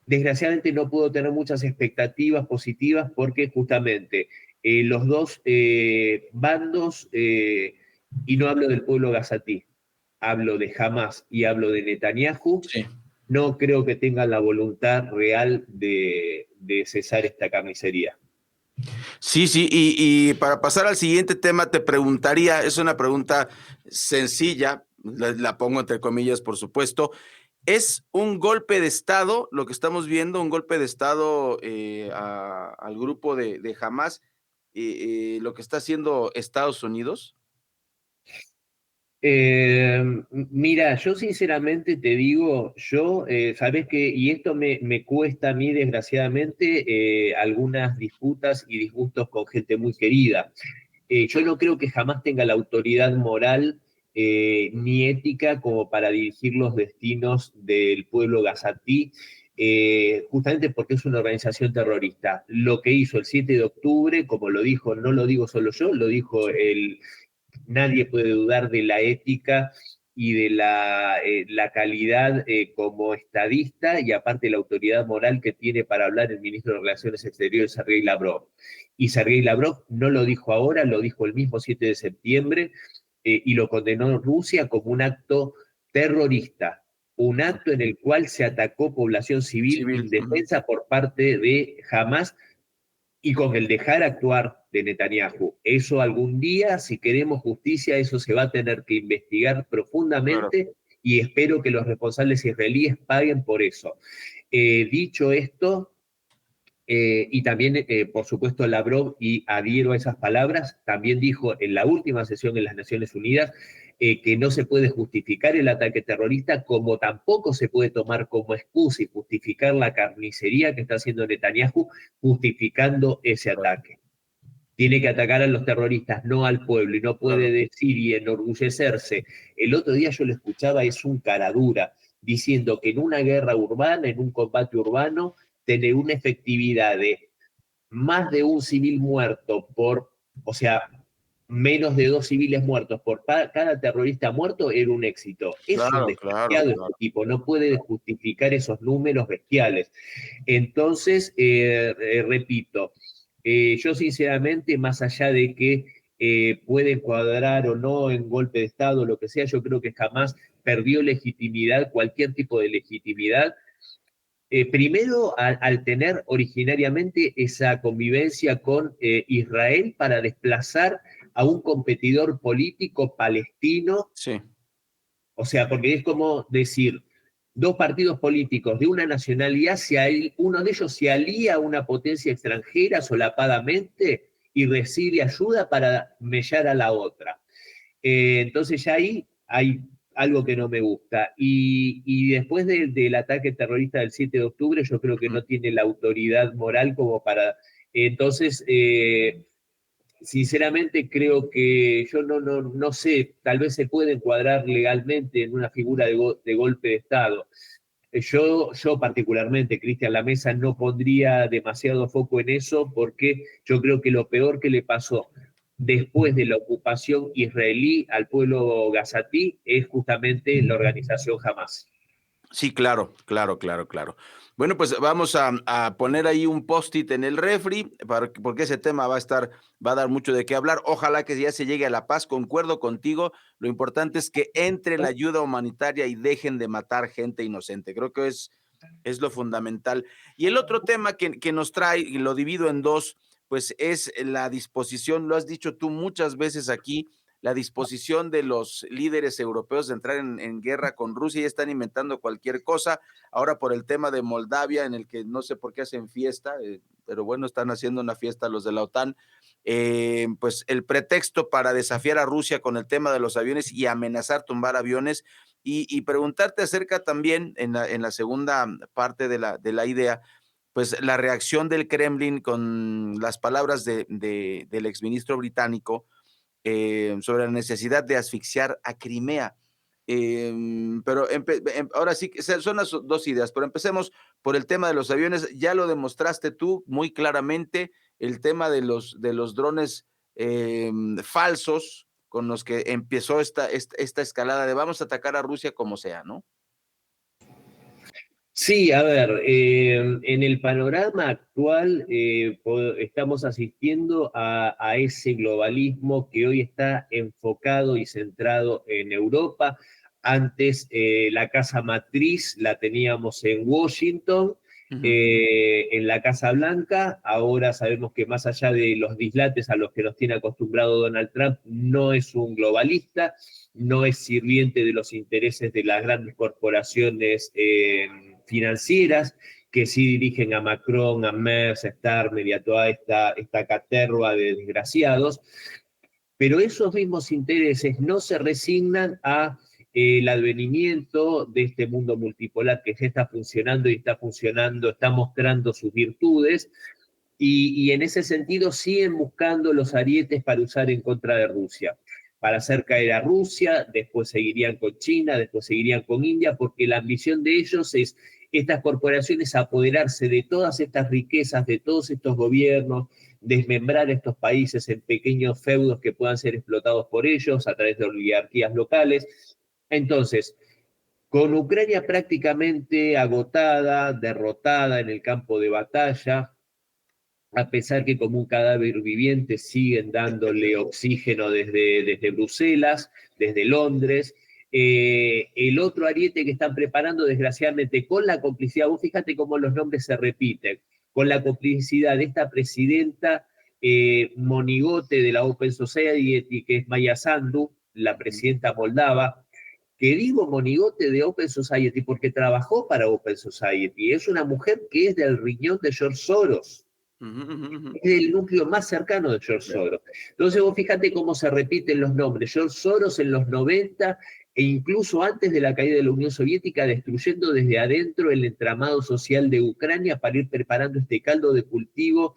Desgraciadamente no puedo tener muchas expectativas positivas porque justamente los dos bandos, y no hablo del pueblo gazatí, hablo de Hamás y hablo de Netanyahu, no creo que tengan la voluntad real de cesar esta carnicería. Sí, y para pasar al siguiente tema te preguntaría, es una pregunta sencilla, la pongo entre comillas por supuesto, ¿es un golpe de Estado lo que estamos viendo, un golpe de Estado al grupo de Hamás, lo que está haciendo Estados Unidos? Mira, yo sinceramente te digo, sabes que, y esto me cuesta a mí desgraciadamente, algunas disputas y disgustos con gente muy querida. Yo no creo que jamás tenga la autoridad moral ni ética como para dirigir los destinos del pueblo gazatí, justamente porque es una organización terrorista. Lo que hizo el 7 de octubre, como lo dijo, no lo digo solo yo, lo dijo nadie puede dudar de la ética y de la calidad como estadista y aparte la autoridad moral que tiene para hablar el ministro de Relaciones Exteriores, Sergei Lavrov. Y Sergei Lavrov no lo dijo ahora, lo dijo el mismo 7 de septiembre y lo condenó Rusia como un acto terrorista, un acto en el cual se atacó población civil indefensa por parte de Hamás y con el dejar actuar de Netanyahu. Eso algún día, si queremos justicia, eso se va a tener que investigar profundamente y espero que los responsables israelíes paguen por eso. Dicho esto, y también, por supuesto, Lavrov, y adhiero a esas palabras, también dijo en la última sesión en las Naciones Unidas que no se puede justificar el ataque terrorista, como tampoco se puede tomar como excusa y justificar la carnicería que está haciendo Netanyahu justificando ese ataque. Tiene que atacar a los terroristas, no al pueblo, y no puede decir y enorgullecerse. El otro día yo lo escuchaba, es un caradura, diciendo que en una guerra urbana, en un combate urbano, tiene una efectividad de más de un civil muerto o sea, menos de 2 civiles muertos por cada terrorista muerto era un éxito. Es un desgraciado este tipo, no puede justificar esos números bestiales. Entonces, repito, yo sinceramente, más allá de que puede encuadrar o no en golpe de Estado o lo que sea, yo creo que jamás perdió legitimidad, cualquier tipo de legitimidad. Primero, al tener originariamente esa convivencia con Israel para desplazar a un competidor político palestino. Sí. O sea, porque es como decir, dos partidos políticos de una nacionalidad, uno de ellos se alía a una potencia extranjera solapadamente y recibe ayuda para mellar a la otra. Entonces ya ahí hay algo que no me gusta. Y después del ataque terrorista del 7 de octubre, yo creo que no tiene la autoridad moral como para... Entonces, sinceramente creo que yo no sé, tal vez se puede encuadrar legalmente en una figura de golpe de Estado. Yo particularmente, Cristian La Mesa, no pondría demasiado foco en eso porque yo creo que lo peor que le pasó después de la ocupación israelí al pueblo gazatí es justamente la organización Hamás. Sí, claro. Bueno, pues vamos a poner ahí un post-it en el refri, porque ese tema va a dar mucho de qué hablar. Ojalá que ya se llegue a la paz, concuerdo contigo. Lo importante es que entre la ayuda humanitaria y dejen de matar gente inocente. Creo que es lo fundamental. Y el otro tema que nos trae, y lo divido en dos, pues es la disposición, lo has dicho tú muchas veces aquí, la disposición de los líderes europeos de entrar en guerra con Rusia y están inventando cualquier cosa. Ahora por el tema de Moldavia, en el que no sé por qué hacen fiesta, pero bueno, están haciendo una fiesta los de la OTAN, pues el pretexto para desafiar a Rusia con el tema de los aviones y amenazar tumbar aviones, y preguntarte acerca también, en la segunda parte de la idea, pues la reacción del Kremlin con las palabras del exministro británico sobre la necesidad de asfixiar a Crimea. Pero ahora sí que son las dos ideas, pero empecemos por el tema de los aviones. Ya lo demostraste tú muy claramente, el tema de los drones falsos con los que empezó esta escalada de vamos a atacar a Rusia como sea, ¿no? Sí, a ver, en el panorama actual estamos asistiendo a ese globalismo que hoy está enfocado y centrado en Europa. Antes la casa matriz la teníamos en Washington, en la Casa Blanca. Ahora sabemos que más allá de los dislates a los que nos tiene acostumbrado Donald Trump, no es un globalista, no es sirviente de los intereses de las grandes corporaciones financieras que sí dirigen a Macron, a Merz, a Starmer y a toda esta caterva de desgraciados, pero esos mismos intereses no se resignan a el advenimiento de este mundo multipolar que ya está funcionando y está mostrando sus virtudes, y en ese sentido siguen buscando los arietes para usar en contra de Rusia, para hacer caer a Rusia, después seguirían con China, después seguirían con India, porque la ambición de ellos es estas corporaciones apoderarse de todas estas riquezas, de todos estos gobiernos, desmembrar estos países en pequeños feudos que puedan ser explotados por ellos a través de oligarquías locales. Entonces, con Ucrania prácticamente agotada, derrotada en el campo de batalla, a pesar que como un cadáver viviente siguen dándole oxígeno desde Bruselas, desde Londres. El otro ariete que están preparando, desgraciadamente, con la complicidad, vos fíjate cómo los nombres se repiten, con la complicidad de esta presidenta monigote de la Open Society, que es Maya Sandu, la presidenta moldava, que digo monigote de Open Society porque trabajó para Open Society, es una mujer que es del riñón de George Soros. Es el núcleo más cercano de George Soros. Entonces vos fíjate cómo se repiten los nombres. George Soros en los 90 e incluso antes de la caída de la Unión Soviética, destruyendo desde adentro el entramado social de Ucrania para ir preparando este caldo de cultivo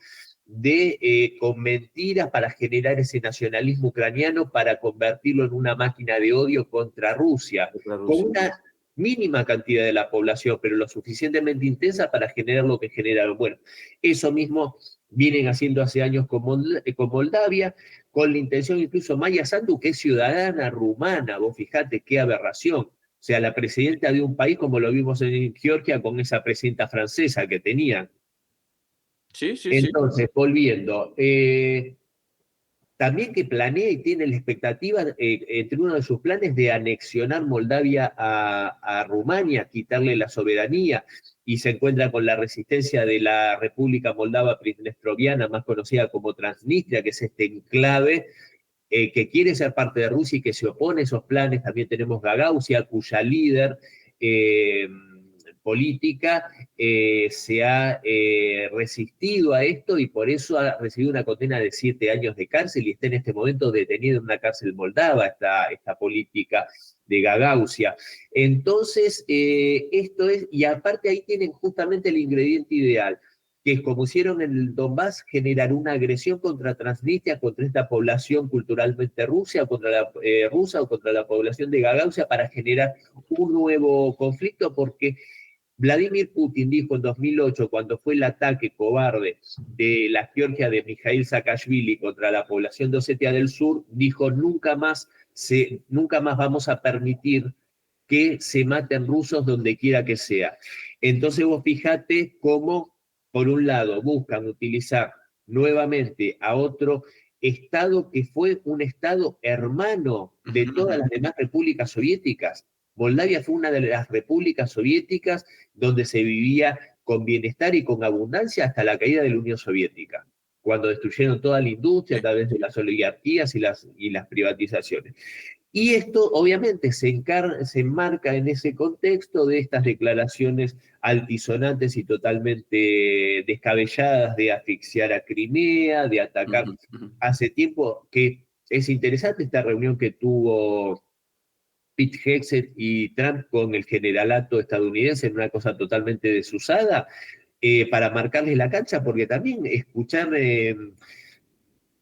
con mentiras para generar ese nacionalismo ucraniano, para convertirlo en una máquina de odio contra Rusia. Con una mínima cantidad de la población, pero lo suficientemente intensa para generar lo que generaron. Bueno, eso mismo vienen haciendo hace años con Moldavia, con la intención incluso Maya Sandu, que es ciudadana rumana, vos fijate qué aberración. O sea, la presidenta de un país, como lo vimos en Georgia con esa presidenta francesa que tenían. Sí. Entonces, volviendo, también que planea y tiene la expectativa, entre uno de sus planes, de anexionar Moldavia a Rumania, quitarle la soberanía, y se encuentra con la resistencia de la República Moldava Pridnestroviana, más conocida como Transnistria, que es este enclave que quiere ser parte de Rusia y que se opone a esos planes. También tenemos Gagauzia, cuya líder política se ha resistido a esto y por eso ha recibido una condena de 7 años de cárcel y está en este momento detenido en una cárcel moldava, esta política de Gagauzia. Entonces, esto es, y aparte ahí tienen justamente el ingrediente ideal, que es como hicieron en el Donbass, generar una agresión contra Transnistria, contra esta población culturalmente rusa, contra la población de Gagauzia, para generar un nuevo conflicto, porque Vladimir Putin dijo en 2008, cuando fue el ataque cobarde de la Georgia de Mikhail Saakashvili contra la población de Osetia del Sur, dijo nunca más vamos a permitir que se maten rusos donde quiera que sea. Entonces vos fijate cómo, por un lado, buscan utilizar nuevamente a otro Estado que fue un Estado hermano de todas las demás repúblicas soviéticas. Moldavia fue una de las repúblicas soviéticas donde se vivía con bienestar y con abundancia hasta la caída de la Unión Soviética, cuando destruyeron toda la industria a través de las oligarquías y las privatizaciones. Y esto obviamente se enmarca en ese contexto de estas declaraciones altisonantes y totalmente descabelladas de asfixiar a Crimea, de atacar. Hace tiempo que es interesante esta reunión que tuvo Pete Hegseth y Trump con el generalato estadounidense en una cosa totalmente desusada, para marcarles la cancha, porque también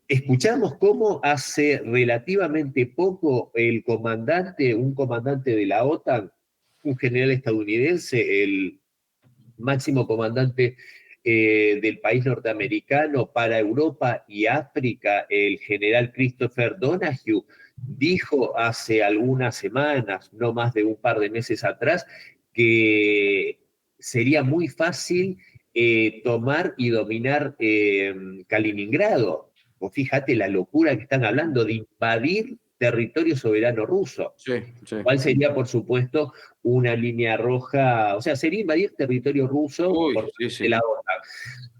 escuchamos cómo hace relativamente poco un comandante de la OTAN, un general estadounidense, el máximo comandante del país norteamericano para Europa y África, el general Christopher Donahue, dijo hace algunas semanas, no más de un par de meses atrás, que sería muy fácil tomar y dominar Kaliningrado. O fíjate la locura que están hablando de invadir territorio soberano ruso. Sí. ¿Cuál sería, por supuesto, una línea roja? O sea, sería invadir territorio ruso por parte de la OTAN.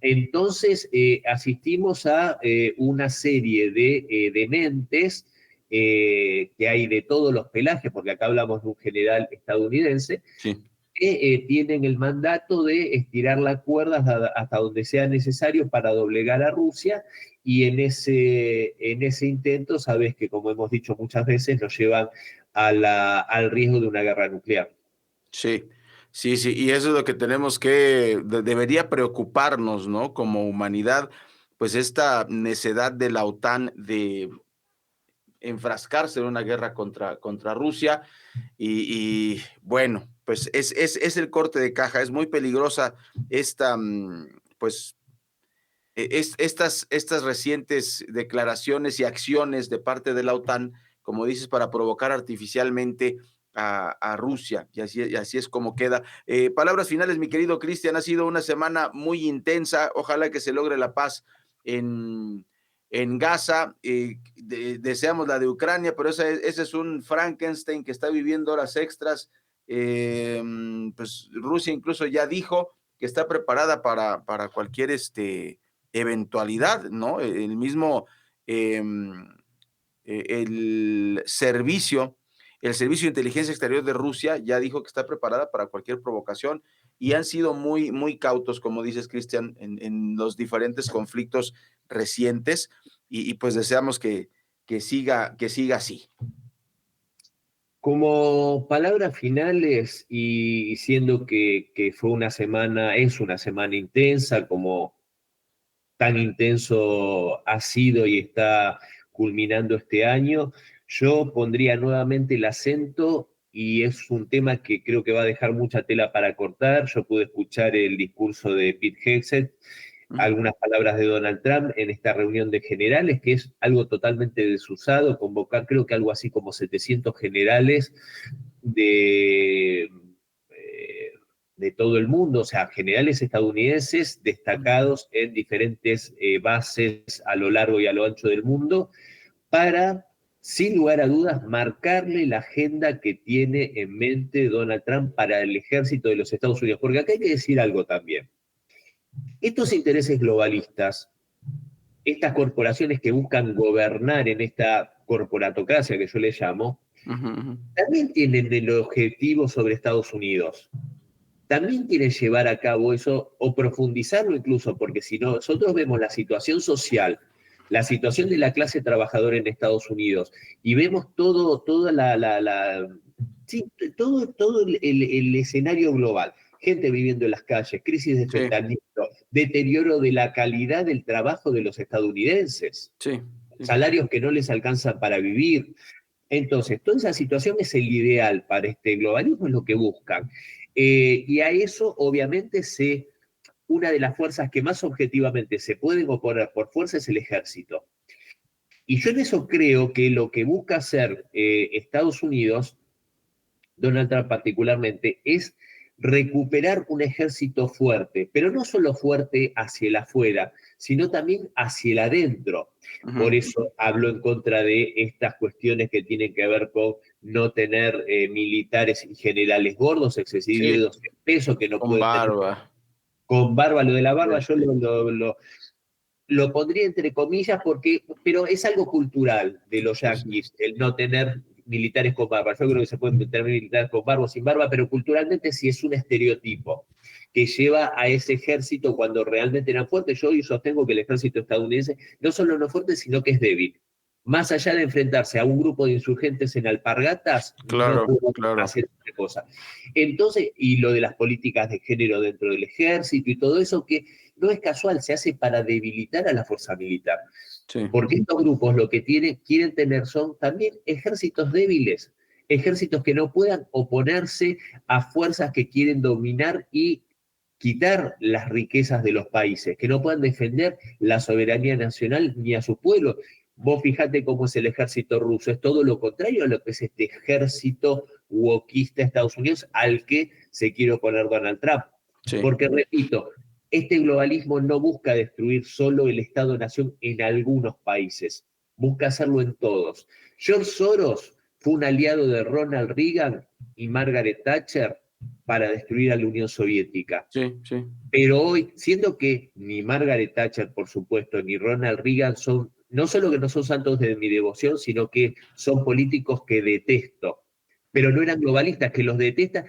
Entonces, asistimos a una serie de dementes que hay de todos los pelajes, porque acá hablamos de un general estadounidense, que tienen el mandato de estirar la cuerda hasta donde sea necesario para doblegar a Rusia, y en ese intento, sabes que, como hemos dicho muchas veces, nos llevan al riesgo de una guerra nuclear. Sí, y eso es lo que tenemos que, debería preocuparnos, ¿no? Como humanidad, pues esta necedad de la OTAN de enfrascarse en una guerra contra Rusia, y bueno, pues es el corte de caja, es muy peligrosa esta, pues, estas recientes declaraciones y acciones de parte de la OTAN, como dices, para provocar artificialmente a Rusia, y así es como queda. Palabras finales, mi querido Cristian. Ha sido una semana muy intensa, ojalá que se logre la paz en Gaza, deseamos la de Ucrania, pero ese es un Frankenstein que está viviendo horas extras. Pues Rusia incluso ya dijo que está preparada para cualquier eventualidad, ¿no? El mismo el servicio de inteligencia exterior de Rusia ya dijo que está preparada para cualquier provocación, y han sido muy, muy cautos, como dices, Cristian, en los diferentes conflictos recientes, y pues deseamos que siga así. Como palabras finales, y siendo que fue es una semana intensa, como tan intenso ha sido y está culminando este año, yo pondría nuevamente el acento, y es un tema que creo que va a dejar mucha tela para cortar. Yo pude escuchar el discurso de Pete Hegseth, algunas palabras de Donald Trump en esta reunión de generales, que es algo totalmente desusado, convocar creo que algo así como 700 generales de todo el mundo, o sea, generales estadounidenses destacados en diferentes bases a lo largo y a lo ancho del mundo, para, sin lugar a dudas, marcarle la agenda que tiene en mente Donald Trump para el ejército de los Estados Unidos. Porque acá hay que decir algo también. Estos intereses globalistas, estas corporaciones que buscan gobernar en esta corporatocracia que yo le llamo, también tienen el objetivo sobre Estados Unidos. También quieren llevar a cabo eso, o profundizarlo incluso, porque si no, nosotros vemos la situación social, la situación de la clase trabajadora en Estados Unidos, y vemos todo el escenario global. Gente viviendo en las calles, crisis de fentanilo, deterioro de la calidad del trabajo de los estadounidenses, salarios que no les alcanzan para vivir. Entonces, toda esa situación es el ideal para este globalismo, es lo que buscan. Y a eso, obviamente, una de las fuerzas que más objetivamente se pueden oponer por fuerza es el ejército. Y yo en eso creo que lo que busca hacer Estados Unidos, Donald Trump particularmente, es recuperar un ejército fuerte, pero no solo fuerte hacia el afuera, sino también hacia el adentro. Por eso hablo en contra de estas cuestiones que tienen que ver con no tener militares y generales gordos, excesivos en peso, que no pueden tener. Con barba, lo de la barba yo lo pondría entre comillas, pero es algo cultural de los yanquis, el no tener militares con barba. Yo creo que se pueden tener militares con barba o sin barba, pero culturalmente sí es un estereotipo que lleva a ese ejército cuando realmente eran fuertes. Yo hoy sostengo que el ejército estadounidense no solo no es fuerte, sino que es débil. más allá de enfrentarse a un grupo de insurgentes en alpargatas, Claro, no pueden claro. hacer otra cosa. Entonces, y lo de las políticas de género dentro del ejército y todo eso, que no es casual, se hace para debilitar a la fuerza militar. Sí. Porque estos grupos lo que quieren tener son también ejércitos débiles, ejércitos que no puedan oponerse a fuerzas que quieren dominar y quitar las riquezas de los países, que no puedan defender la soberanía nacional ni a su pueblo. Vos fijate cómo es el ejército ruso, es todo lo contrario a lo que es este ejército wokista de Estados Unidos al que se quiere oponer Donald Trump. Sí. Porque, repito, este globalismo no busca destruir solo el Estado-nación en algunos países, busca hacerlo en todos. George Soros fue un aliado de Ronald Reagan y Margaret Thatcher para destruir a la Unión Soviética. Sí, sí. Pero hoy, siendo que ni Margaret Thatcher, por supuesto, ni Ronald Reagan son, no solo que no son santos de mi devoción, sino que son políticos que detesto, pero no eran globalistas, que los detesta.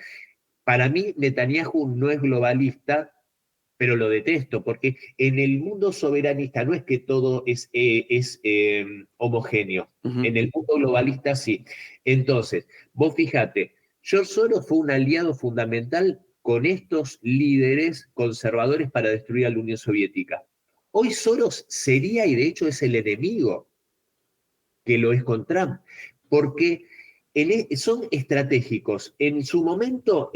Para mí, Netanyahu no es globalista, pero lo detesto, porque en el mundo soberanista no es que todo es homogéneo. Ujú. En el mundo globalista sí. Entonces, vos fíjate, George Soros fue un aliado fundamental con estos líderes conservadores para destruir a la Unión Soviética. Hoy Soros sería, y de hecho es el enemigo, que lo es con Trump, porque son estratégicos. En su momento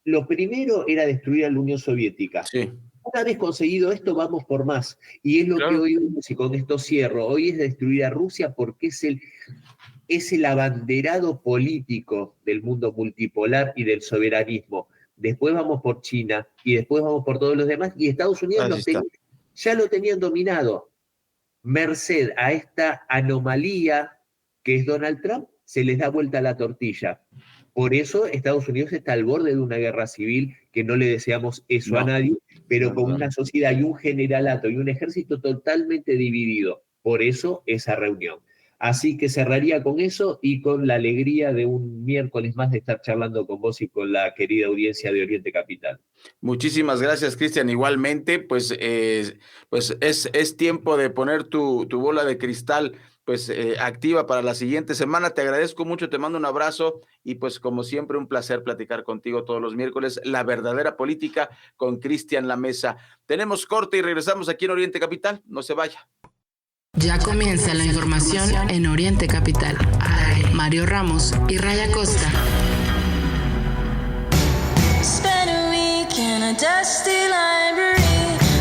lo primero era destruir a la Unión Soviética. Sí. Una vez conseguido esto, vamos por más. Y es lo que hoy vemos, y con esto cierro, hoy es destruir a Rusia porque es el abanderado político del mundo multipolar y del soberanismo. Después vamos por China y después vamos por todos los demás, y Estados Unidos ya lo tenían dominado. Merced a esta anomalía que es Donald Trump, se les da vuelta la tortilla. Por eso Estados Unidos está al borde de una guerra civil, que no le deseamos eso a nadie, pero con una sociedad y un generalato y un ejército totalmente dividido. Por eso esa reunión. Así que cerraría con eso y con la alegría de un miércoles más de estar charlando con vos y con la querida audiencia de Oriente Capital. Muchísimas gracias, Cristian. Igualmente, pues es tiempo de poner tu bola de cristal activa para la siguiente semana. Te agradezco mucho, te mando un abrazo y pues como siempre un placer platicar contigo todos los miércoles. La verdadera política con Cristian La Mesa. Tenemos corte y regresamos aquí en Oriente Capital. No se vaya. Ya comienza la información en Oriente Capital. Mario Ramos y Raya Costa. Spent a week in a dusty library,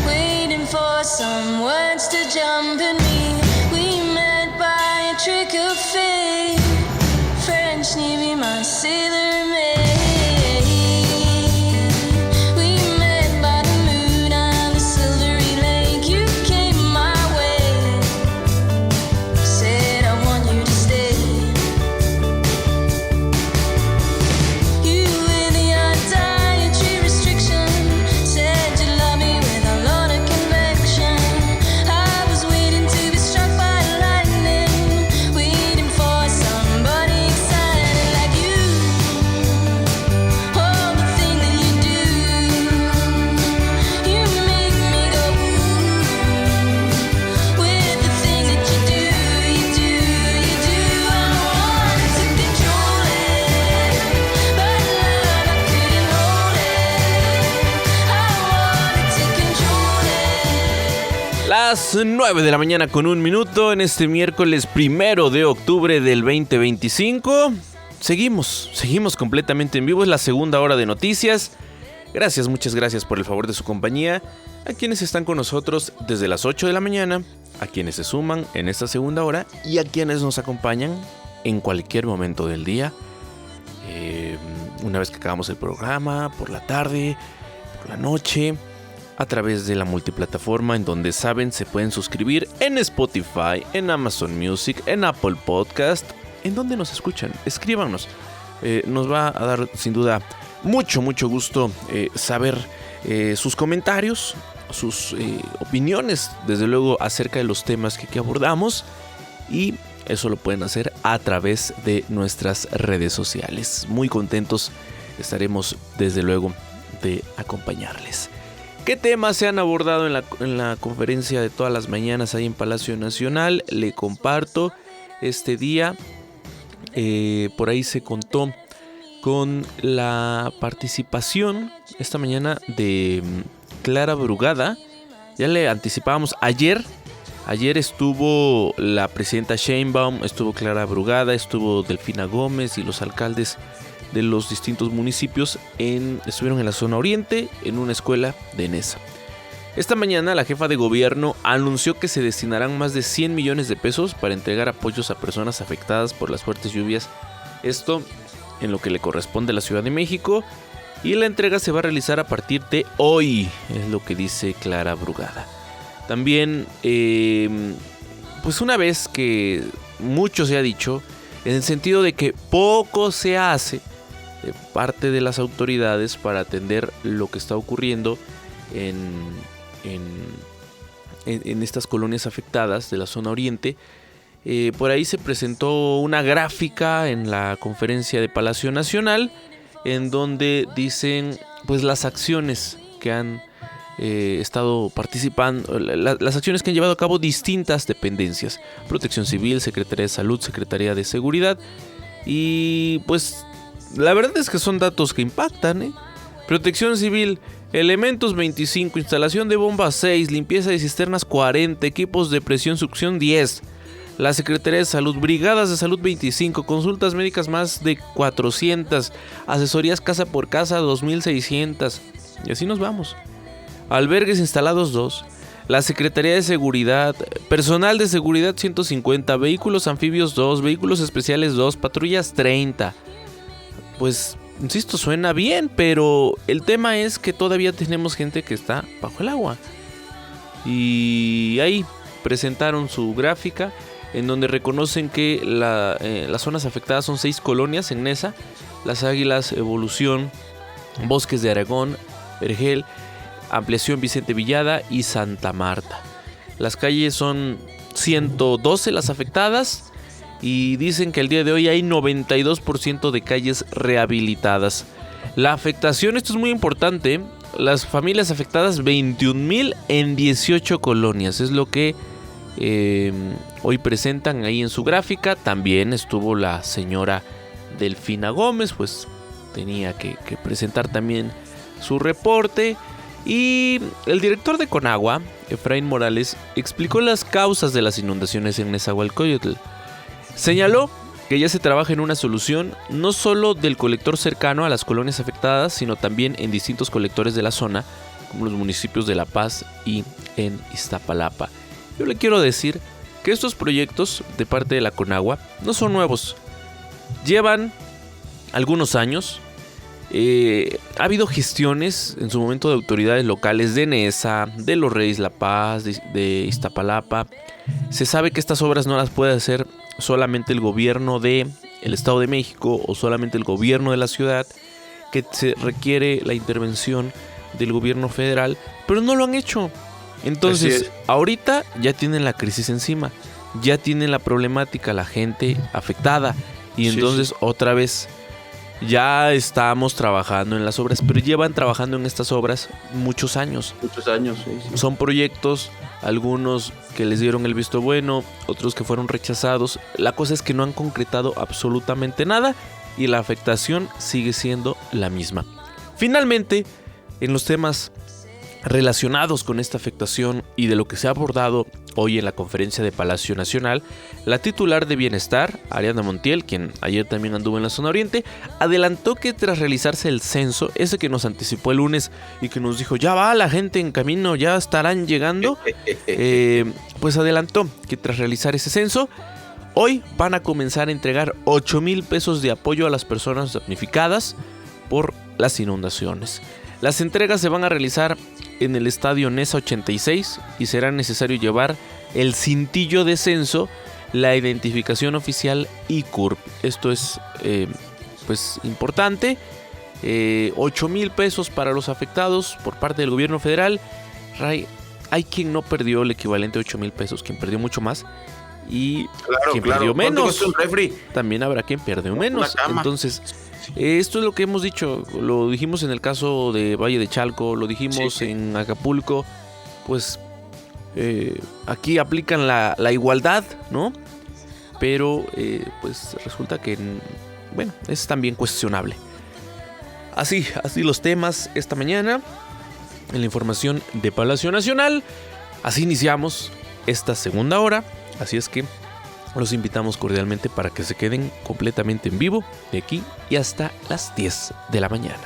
waiting for some words to jump in me. We met by a trick of fate. French Navy, my sailor maid. We met by the moon and the silvery lake. You came my way. Said I want you to stay. You with your dietary restriction said you love me with a lot of conviction. I was waiting to be struck by lightning, waiting for somebody excited like you. Oh, the thing that you do, you make me go ooh. With the thing that you do. I wanted to control it, but love I couldn't hold it. I wanted to control it. Las 9 de la mañana con 1 minuto en este miércoles 1 de octubre del 2025. Seguimos completamente en vivo. Es la segunda hora de noticias. Gracias, muchas gracias por el favor de su compañía. A quienes están con nosotros desde las 8 de la mañana, a quienes se suman en esta segunda hora y a quienes nos acompañan en cualquier momento del día. Una vez que acabamos el programa, por la tarde, por la noche, a través de la multiplataforma en donde saben se pueden suscribir en Spotify, en Amazon Music, en Apple Podcast, en donde nos escuchan. Escríbanos. Nos va a dar sin duda mucho gusto saber sus comentarios, sus opiniones, desde luego acerca de los temas que abordamos, y eso lo pueden hacer a través de nuestras redes sociales. Muy contentos estaremos desde luego de acompañarles. ¿Qué temas se han abordado en la conferencia de todas las mañanas ahí en Palacio Nacional? Le comparto este día. Por ahí se contó con la participación esta mañana de Clara Brugada. Ya le anticipábamos ayer estuvo la presidenta Sheinbaum, estuvo Clara Brugada, estuvo Delfina Gómez y los alcaldes de los distintos municipios estuvieron en la zona oriente en una escuela de Nesa. Esta mañana la jefa de gobierno anunció que se destinarán más de 100 millones de pesos para entregar apoyos a personas afectadas por las fuertes lluvias. Esto en lo que le corresponde a la Ciudad de México, y la entrega se va a realizar a partir de hoy, es lo que dice Clara Brugada. También, pues una vez que mucho se ha dicho, en el sentido de que poco se hace de parte de las autoridades para atender lo que está ocurriendo en estas colonias afectadas de la zona oriente. Por ahí se presentó una gráfica en la conferencia de Palacio Nacional en donde dicen pues las acciones que han estado participando, las acciones que han llevado a cabo distintas dependencias: Protección Civil, Secretaría de Salud, Secretaría de Seguridad. Y pues la verdad es que son datos que impactan, Protección Civil, elementos 25, instalación de bombas 6, limpieza de cisternas 40, equipos de presión succión 10. La Secretaría de Salud, brigadas de salud 25, consultas médicas más de 400, asesorías casa por casa 2600. Y así nos vamos. Albergues instalados 2. La Secretaría de Seguridad, personal de seguridad 150, vehículos anfibios 2, vehículos especiales 2, patrullas 30. Pues, insisto, suena bien, pero el tema es que todavía tenemos gente que está bajo el agua. Y ahí presentaron su gráfica en donde reconocen que las zonas afectadas son 6 colonias en Nesa: Las Águilas, Evolución, Bosques de Aragón, Vergel, Ampliación Vicente Villada y Santa Marta. Las calles son 112 las afectadas, y dicen que el día de hoy hay 92% de calles rehabilitadas. La afectación, esto es muy importante, las familias afectadas 21,000 en 18 colonias, es lo que hoy presentan ahí en su gráfica. También estuvo la señora Delfina Gómez, pues tenía que presentar también su reporte. Y el director de Conagua, Efraín Morales, explicó las causas de las inundaciones en Nezahualcóyotl. Señaló que ya se trabaja en una solución no solo del colector cercano a las colonias afectadas, sino también en distintos colectores de la zona, como los municipios de La Paz y en Iztapalapa. Yo le quiero decir que estos proyectos de parte de la Conagua no son nuevos. Llevan algunos años. Ha habido gestiones en su momento de autoridades locales de Nesa, de Los Reyes La Paz, de Iztapalapa. Se sabe que estas obras no las puede hacer solamente el gobierno del Estado de México o solamente el gobierno de la ciudad, que se requiere la intervención del gobierno federal, pero no lo han hecho. Entonces, ahorita ya tienen la crisis encima, ya tienen la problemática, la gente afectada, y entonces otra vez ya estamos trabajando en las obras, pero llevan trabajando en estas obras muchos años. Son proyectos, algunos que les dieron el visto bueno, otros que fueron rechazados. La cosa es que no han concretado absolutamente nada y la afectación sigue siendo la misma. Finalmente, en los temas relacionados con esta afectación y de lo que se ha abordado hoy en la conferencia de Palacio Nacional, la titular de Bienestar, Ariadna Montiel, quien ayer también anduvo en la zona oriente, adelantó que tras realizarse el censo, ese que nos anticipó el lunes y que nos dijo ya va la gente en camino, ya estarán llegando, pues adelantó que tras realizar ese censo, hoy van a comenzar a entregar 8,000 pesos de apoyo a las personas damnificadas por las inundaciones. Las entregas se van a realizar en el estadio Nesa 86 y será necesario llevar el cintillo de censo, la identificación oficial y CURP. Esto es pues importante. 8,000 pesos para los afectados por parte del gobierno federal. Ray, hay quien no perdió el equivalente a 8,000 pesos, quien perdió mucho más y Claro, quien claro. perdió ¿Cuánto menos, cuesta un refri? también habrá quien perdió Una menos. cama. Entonces, esto es lo que hemos dicho, lo dijimos en el caso de Valle de Chalco, lo dijimos en Acapulco, pues aquí aplican la igualdad, ¿no? Pero pues resulta que, bueno, es también cuestionable. Así los temas esta mañana en la información de Palacio Nacional. Así iniciamos esta segunda hora, así es que los invitamos cordialmente para que se queden completamente en vivo de aquí y hasta las 10 de la mañana.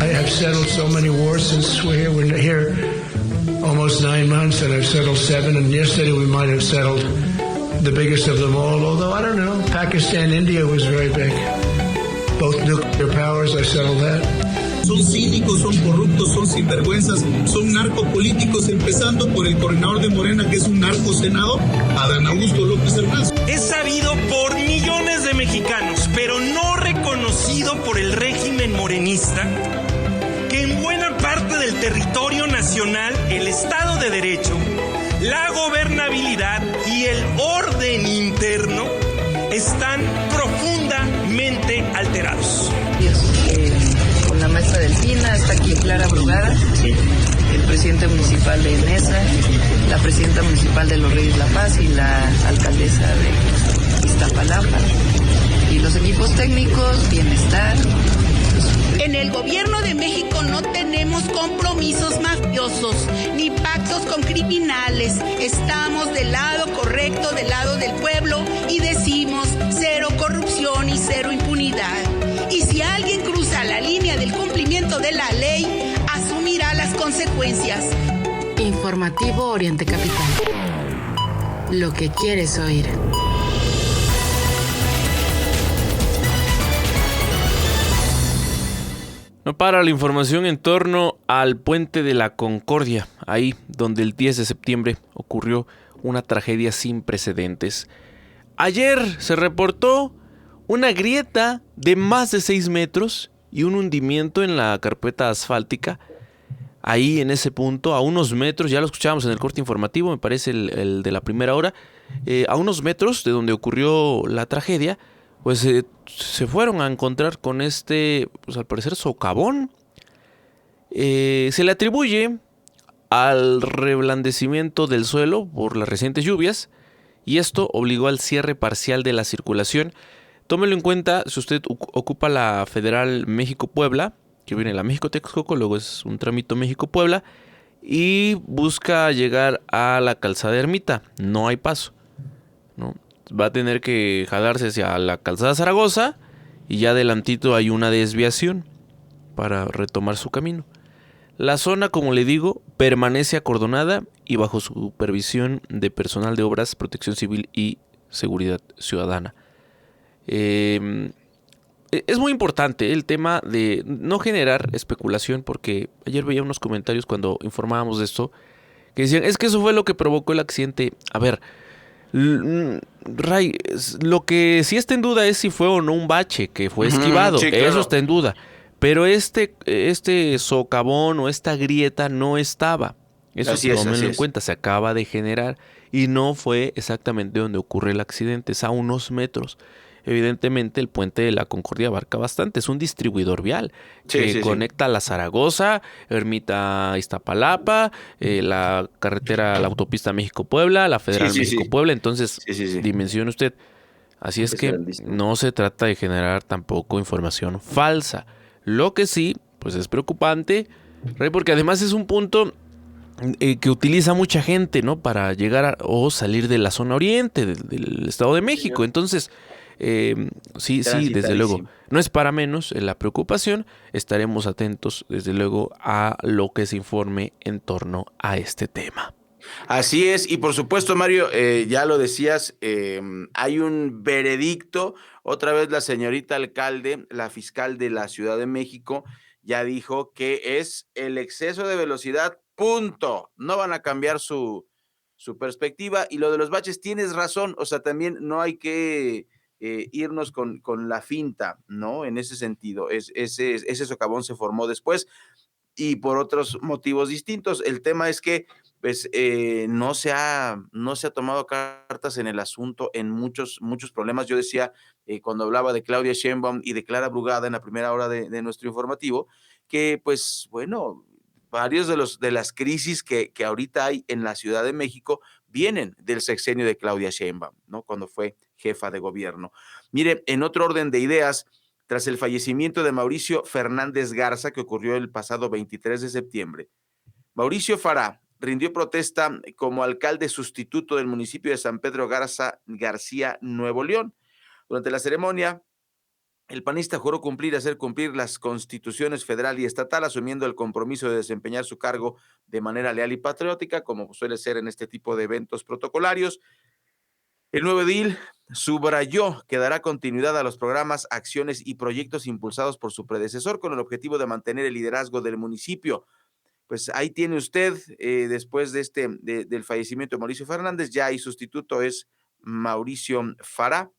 I've settled so many wars since we're here almost 9 months, and I've settled 7. And yesterday we might have settled the biggest of them all. Although I don't know, Pakistan, India was very big. Both nuclear powers, I settled that. Son cínicos, son corruptos, son sinvergüenzas, son narcopolíticos, empezando por el coordinador de Morena, que es un narcosenador, Adán Augusto López Hernández. Es sabido por millones de mexicanos, pero no reconocido por el régimen morenista, que en buena parte del territorio nacional el Estado de Derecho, la gobernabilidad y el orden interno están profundamente alterados. Con la maestra Delfina, está aquí Clara Brugada, el presidente municipal de Nesa, la presidenta municipal de Los Reyes La Paz y la alcaldesa de Iztapalapa. Y los equipos técnicos, bienestar. En el gobierno de México no tenemos compromisos mafiosos ni pactos con criminales. Estamos del lado correcto, del lado del pueblo, y decimos cero corrupción y cero impunidad. Y si alguien cruza la línea del cumplimiento de la ley, asumirá las consecuencias. Informativo Oriente Capital. Lo que quieres oír. No para la información en torno al Puente de la Concordia, ahí donde el 10 de septiembre ocurrió una tragedia sin precedentes. Ayer se reportó una grieta de más de 6 metros y un hundimiento en la carpeta asfáltica. Ahí en ese punto, a unos metros, ya lo escuchábamos en el corte informativo, me parece el de la primera hora, a unos metros de donde ocurrió la tragedia, pues se fueron a encontrar con pues al parecer socavón. Se le atribuye al reblandecimiento del suelo por las recientes lluvias y esto obligó al cierre parcial de la circulación. Tómelo en cuenta si usted ocupa la Federal México-Puebla, que viene la México-Texcoco, luego es un trámite México-Puebla, y busca llegar a la calzada Ermita. No hay paso, ¿no? Va a tener que jalarse hacia la calzada Zaragoza y ya adelantito hay una desviación para retomar su camino. La zona, como le digo, permanece acordonada y bajo supervisión de personal de obras, protección civil y seguridad ciudadana. Es muy importante el tema de no generar especulación, porque ayer veía unos comentarios cuando informábamos de esto que decían, es que eso fue lo que provocó el accidente. A ver, Ray, lo que sí está en duda es si fue o no un bache que fue esquivado. Sí, claro. Eso está en duda. Pero este socavón o esta grieta no estaba. Eso tómenlo en cuenta, se acaba de generar y no fue exactamente donde ocurre el accidente, es a unos metros. Evidentemente el Puente de la Concordia abarca bastante, es un distribuidor vial que conecta la Zaragoza, Ermita Iztapalapa, la carretera, la autopista México-Puebla, la Federal México-Puebla, entonces dimensione usted. Así es que no se trata de generar tampoco información falsa. Lo que sí, pues es preocupante, porque además es un punto que utiliza mucha gente, ¿no? Para llegar o salir de la zona oriente del Estado de México. Entonces, sí, desde luego, no es para menos la preocupación. Estaremos atentos, desde luego, a lo que se informe en torno a este tema. Así es, y por supuesto, Mario, ya lo decías, hay un veredicto. Otra vez la señorita alcalde, la fiscal de la Ciudad de México, ya dijo que es el exceso de velocidad, punto. No van a cambiar su su perspectiva. Y lo de los baches, tienes razón, o sea, también no hay que irnos con la finta, ¿no? En ese sentido, ese socavón se formó después y por otros motivos distintos. El tema es que pues no se ha tomado cartas en el asunto en muchos problemas. Yo decía cuando hablaba de Claudia Sheinbaum y de Clara Brugada en la primera hora de nuestro informativo, que pues bueno, varios de las crisis que ahorita hay en la Ciudad de México vienen del sexenio de Claudia Sheinbaum, ¿no? Cuando fue jefa de gobierno. Mire, en otro orden de ideas, tras el fallecimiento de Mauricio Fernández Garza, que ocurrió el pasado 23 de septiembre, Mauricio Fará rindió protesta como alcalde sustituto del municipio de San Pedro García, Nuevo León. Durante la ceremonia, el panista juró hacer cumplir las constituciones federal y estatal, asumiendo el compromiso de desempeñar su cargo de manera leal y patriótica, como suele ser en este tipo de eventos protocolarios. El nuevo edil subrayó que dará continuidad a los programas, acciones y proyectos impulsados por su predecesor con el objetivo de mantener el liderazgo del municipio. Pues ahí tiene usted, después del fallecimiento de Mauricio Fernández, ya hay sustituto, es Mauricio Fará,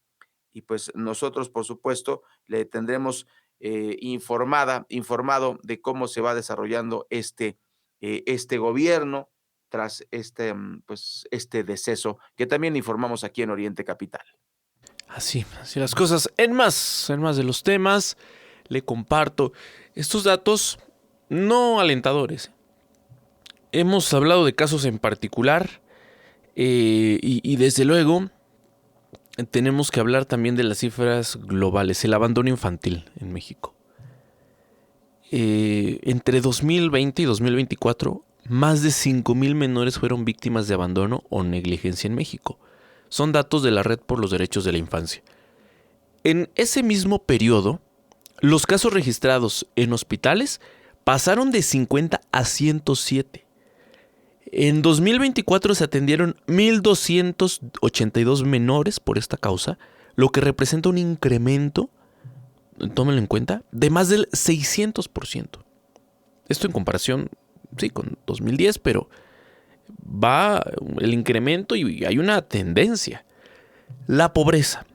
y pues nosotros, por supuesto, le tendremos informado de cómo se va desarrollando este gobierno tras este deceso, que también informamos aquí en Oriente Capital. Así las cosas. En más de los temas, le comparto estos datos no alentadores. Hemos hablado de casos en particular y desde luego tenemos que hablar también de las cifras globales, el abandono infantil en México. Entre 2020 y 2024, más de 5,000 menores fueron víctimas de abandono o negligencia en México. Son datos de la Red por los Derechos de la Infancia. En ese mismo periodo, los casos registrados en hospitales pasaron de 50 a 107. En 2024 se atendieron 1,282 menores por esta causa, lo que representa un incremento, tómenlo en cuenta, de más del 600%. Esto en comparación, sí, con 2010, pero va el incremento y hay una tendencia. La pobreza,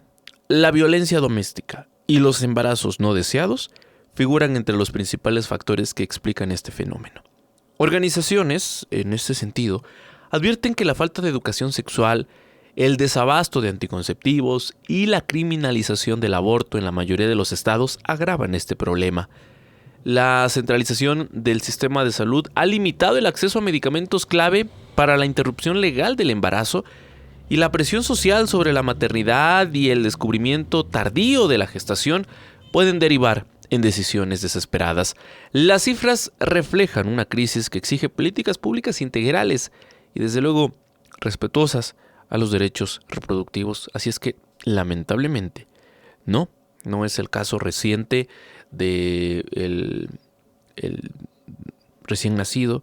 la violencia doméstica y los embarazos no deseados figuran entre los principales factores que explican este fenómeno. Organizaciones, en este sentido, advierten que la falta de educación sexual, el desabasto de anticonceptivos y la criminalización del aborto en la mayoría de los estados agravan este problema. La centralización del sistema de salud ha limitado el acceso a medicamentos clave para la interrupción legal del embarazo y la presión social sobre la maternidad y el descubrimiento tardío de la gestación pueden derivar en decisiones desesperadas. Las cifras reflejan una crisis que exige políticas públicas integrales y desde luego respetuosas a los derechos reproductivos. Así es que, lamentablemente, no es el caso reciente de el recién nacido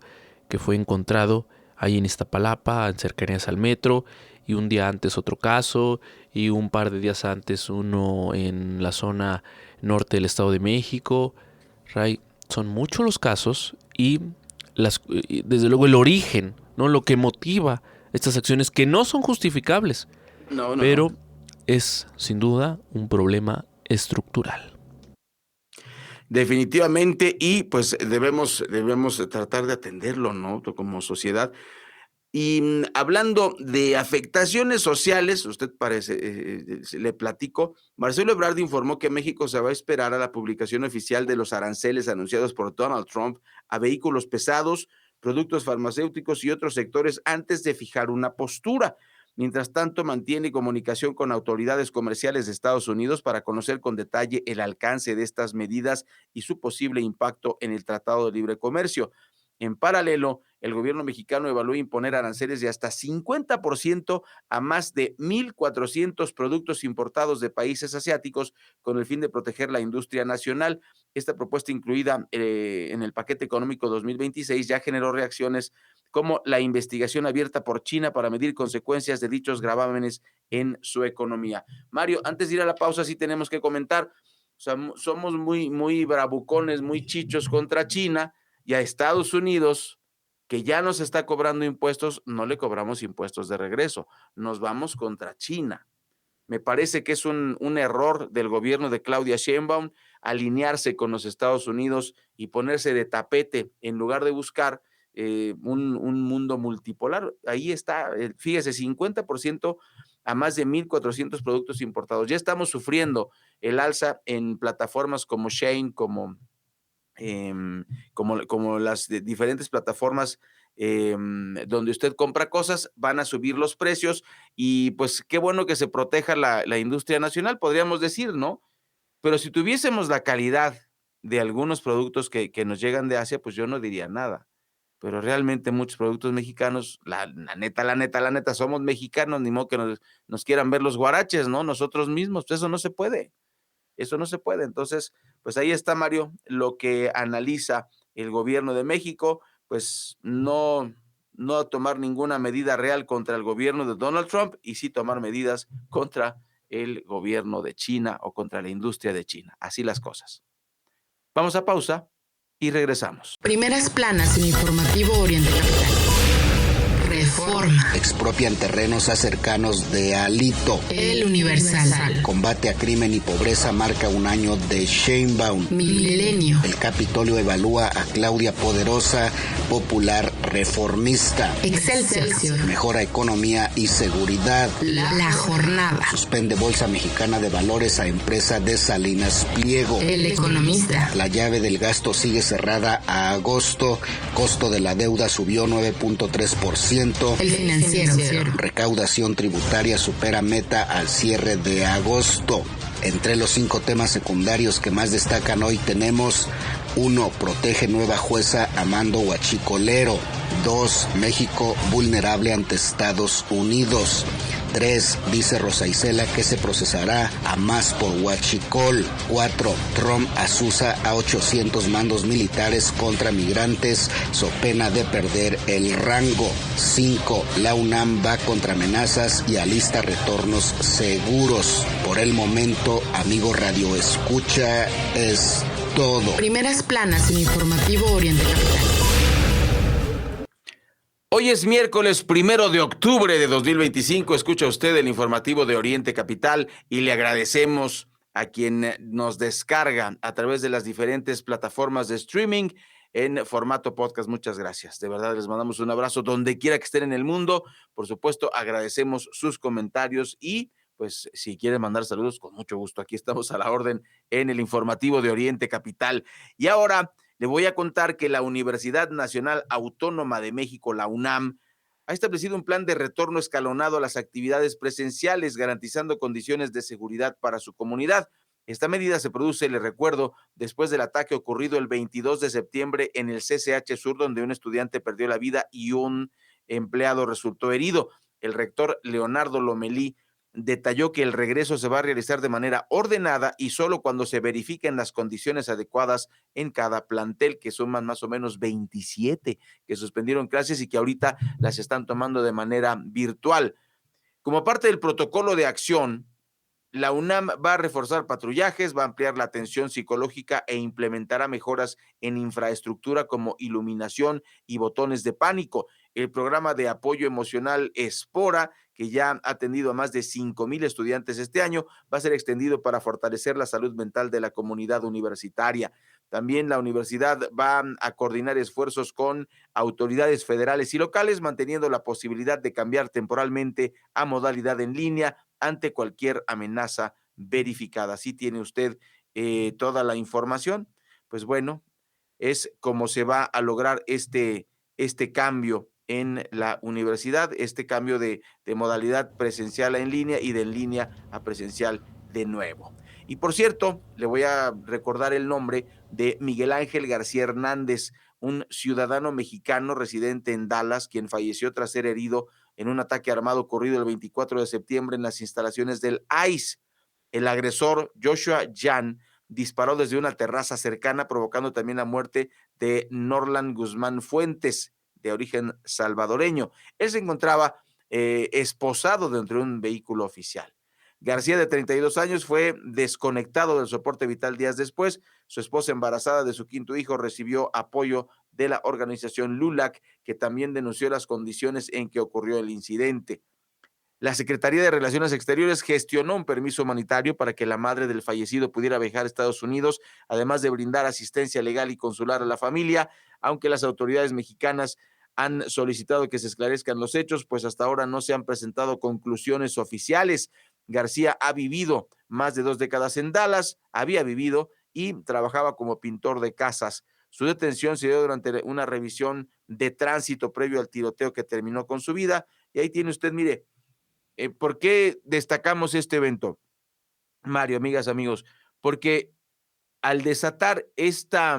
que fue encontrado ahí en Iztapalapa, en cercanías al metro, y un día antes otro caso, y un par de días antes uno en la zona norte del Estado de México. Son muchos los casos y desde luego el origen, ¿no? Lo que motiva estas acciones que no son justificables, pero es sin duda un problema estructural. Definitivamente, y pues debemos tratar de atenderlo, ¿no? Como sociedad. Y hablando de afectaciones sociales, usted le platico, Marcelo Ebrard informó que México se va a esperar a la publicación oficial de los aranceles anunciados por Donald Trump a vehículos pesados, productos farmacéuticos y otros sectores antes de fijar una postura. Mientras tanto, mantiene comunicación con autoridades comerciales de Estados Unidos para conocer con detalle el alcance de estas medidas y su posible impacto en el Tratado de Libre Comercio. En paralelo, el gobierno mexicano evalúa imponer aranceles de hasta 50% a más de 1,400 productos importados de países asiáticos con el fin de proteger la industria nacional. Esta propuesta, incluida en el paquete económico 2026, ya generó reacciones como la investigación abierta por China para medir consecuencias de dichos gravámenes en su economía. Mario, antes de ir a la pausa, sí tenemos que comentar, o sea, somos muy bravucones, muy chichos contra China, y a Estados Unidos, que ya nos está cobrando impuestos, no le cobramos impuestos de regreso. Nos vamos contra China. Me parece que es un error del gobierno de Claudia Sheinbaum alinearse con los Estados Unidos y ponerse de tapete en lugar de buscar un mundo multipolar. Ahí está, fíjese, 50% a más de 1,400 productos importados. Ya estamos sufriendo el alza en plataformas como Shein, como las diferentes plataformas donde usted compra cosas, van a subir los precios y pues qué bueno que se proteja la industria nacional, podríamos decir, ¿no? Pero si tuviésemos la calidad de algunos productos que nos llegan de Asia, pues yo no diría nada. Pero realmente muchos productos mexicanos, la neta, somos mexicanos, ni modo que nos quieran ver los guaraches, ¿no? Nosotros mismos, pues eso no se puede. Eso no se puede. Entonces, pues ahí está, Mario, lo que analiza el gobierno de México, pues no tomar ninguna medida real contra el gobierno de Donald Trump y sí tomar medidas contra el gobierno de China o contra la industria de China. Así las cosas. Vamos a pausa y regresamos. Primeras planas en Informativo Oriente Capital. Reforma. Expropian terrenos a cercanos de Alito. El Universal. Combate a crimen y pobreza marca un año de Sheinbaum. Milenio. El Capitolio evalúa a Claudia Poderosa, popular reformista. Excelsior. Mejora economía y seguridad. La Jornada. Suspende Bolsa Mexicana de Valores a empresa de Salinas Pliego. El Economista. La llave del gasto sigue cerrada a agosto. Costo de la deuda subió 9.3%. El Financiero. Recaudación tributaria supera meta al cierre de agosto. Entre los 5 temas secundarios que más destacan hoy tenemos: 1. Protege nueva jueza Amando Huachicolero. 2. México vulnerable ante Estados Unidos. 3. Dice Rosa Isela que se procesará a más por huachicol. 4. Trump asusa a 800 mandos militares contra migrantes, so pena de perder el rango. 5. La UNAM va contra amenazas y alista retornos seguros. Por el momento, amigo Radio Escucha, es todo. Primeras planas en Informativo Oriente Capital. Hoy es miércoles 1 de octubre de 2025. Escucha usted el informativo de Oriente Capital y le agradecemos a quien nos descarga a través de las diferentes plataformas de streaming en formato podcast. Muchas gracias. De verdad, les mandamos un abrazo donde quiera que estén en el mundo. Por supuesto, agradecemos sus comentarios y pues si quieren mandar saludos, con mucho gusto. Aquí estamos a la orden en el informativo de Oriente Capital. Y ahora le voy a contar que la Universidad Nacional Autónoma de México, la UNAM, ha establecido un plan de retorno escalonado a las actividades presenciales, garantizando condiciones de seguridad para su comunidad. Esta medida se produce, le recuerdo, después del ataque ocurrido el 22 de septiembre en el CCH Sur, donde un estudiante perdió la vida y un empleado resultó herido. El rector Leonardo Lomelí detalló que el regreso se va a realizar de manera ordenada y solo cuando se verifiquen las condiciones adecuadas en cada plantel, que suman más o menos 27 que suspendieron clases y que ahorita las están tomando de manera virtual. Como parte del protocolo de acción, la UNAM va a reforzar patrullajes, va a ampliar la atención psicológica e implementará mejoras en infraestructura como iluminación y botones de pánico. El programa de apoyo emocional Espora, que ya ha atendido a más de 5,000 estudiantes este año, va a ser extendido para fortalecer la salud mental de la comunidad universitaria. También la universidad va a coordinar esfuerzos con autoridades federales y locales, manteniendo la posibilidad de cambiar temporalmente a modalidad en línea ante cualquier amenaza verificada. Así tiene usted toda la información. Pues bueno, es como se va a lograr este cambio en la universidad, este cambio de modalidad presencial a en línea y de en línea a presencial de nuevo. Y por cierto, le voy a recordar el nombre de Miguel Ángel García Hernández, un ciudadano mexicano residente en Dallas, quien falleció tras ser herido en un ataque armado ocurrido el 24 de septiembre en las instalaciones del ICE. El agresor, Joshua Yan, disparó desde una terraza cercana, provocando también la muerte de Norland Guzmán Fuentes, de origen salvadoreño. Él se encontraba esposado dentro de un vehículo oficial. García, de 32 años, fue desconectado del soporte vital días después. Su esposa, embarazada de su 5º hijo, recibió apoyo de de la organización LULAC, que también denunció las condiciones en que ocurrió el incidente. La Secretaría de Relaciones Exteriores gestionó un permiso humanitario para que la madre del fallecido pudiera viajar a Estados Unidos, además de brindar asistencia legal y consular a la familia, aunque las autoridades mexicanas han solicitado que se esclarezcan los hechos, pues hasta ahora no se han presentado conclusiones oficiales. García ha vivido más de 2 décadas en Dallas, había vivido y trabajaba como pintor de casas. Su detención se dio durante una revisión de tránsito previo al tiroteo que terminó con su vida. Y ahí tiene usted, mire, ¿por qué destacamos este evento, Mario, amigas, amigos? Porque al desatar esta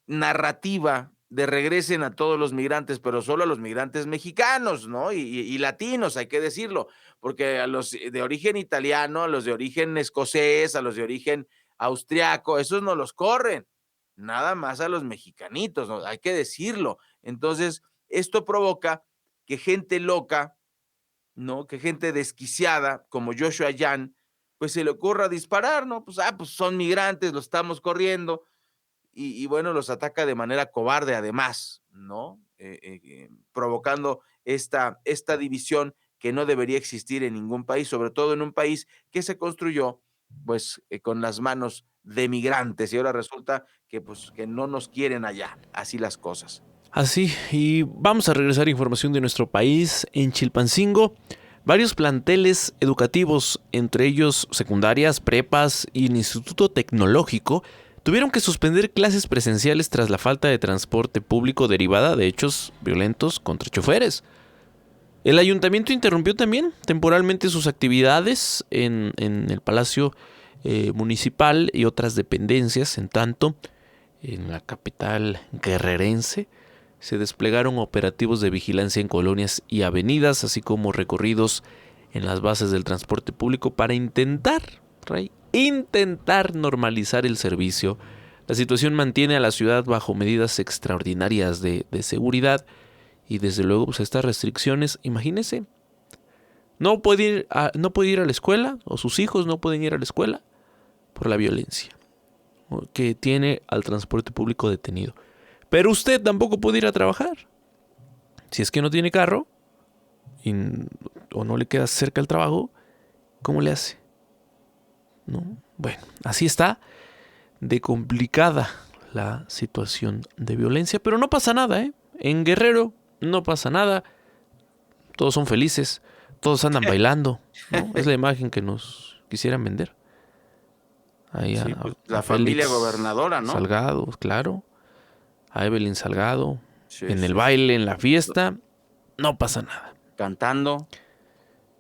narrativa de regresen a todos los migrantes, pero solo a los migrantes mexicanos, ¿no? Y latinos, hay que decirlo, porque a los de origen italiano, a los de origen escocés, a los de origen austriaco, esos no los corren, nada más a los mexicanitos, ¿no? Hay que decirlo. Entonces, esto provoca que gente loca, ¿no? Que gente desquiciada, como Joshua Yan, pues se le ocurra disparar, ¿no? Pues son migrantes, los estamos corriendo, y bueno, los ataca de manera cobarde además, ¿no? Provocando esta división que no debería existir en ningún país, sobre todo en un país que se construyó, pues, con las manos de migrantes, y ahora resulta que, pues, que no nos quieren allá, así las cosas. Así, y vamos a regresar a información de nuestro país. En Chilpancingo, varios planteles educativos, entre ellos secundarias, prepas y el Instituto Tecnológico, tuvieron que suspender clases presenciales tras la falta de transporte público derivada de hechos violentos contra choferes. El ayuntamiento interrumpió también temporalmente sus actividades en el Palacio Municipal y otras dependencias. En tanto, en la capital guerrerense se desplegaron operativos de vigilancia en colonias y avenidas, así como recorridos en las bases del transporte público para intentar normalizar el servicio. La situación mantiene a la ciudad bajo medidas extraordinarias de seguridad y desde luego pues estas restricciones, imagínense, no puede ir a la escuela, o sus hijos no pueden ir a la escuela por la violencia que tiene al transporte público detenido. Pero usted tampoco puede ir a trabajar. Si es que no tiene carro o no le queda cerca el trabajo, ¿cómo le hace? ¿No? Bueno, así está de complicada la situación de violencia, pero no pasa nada, ¿eh? En Guerrero no pasa nada, todos son felices, todos andan bailando, ¿no? Es la imagen que nos quisieran vender. Ahí sí, pues, la familia gobernadora, ¿no? Salgado, claro, a Evelyn Salgado, en el baile, en la fiesta, no pasa nada. Cantando.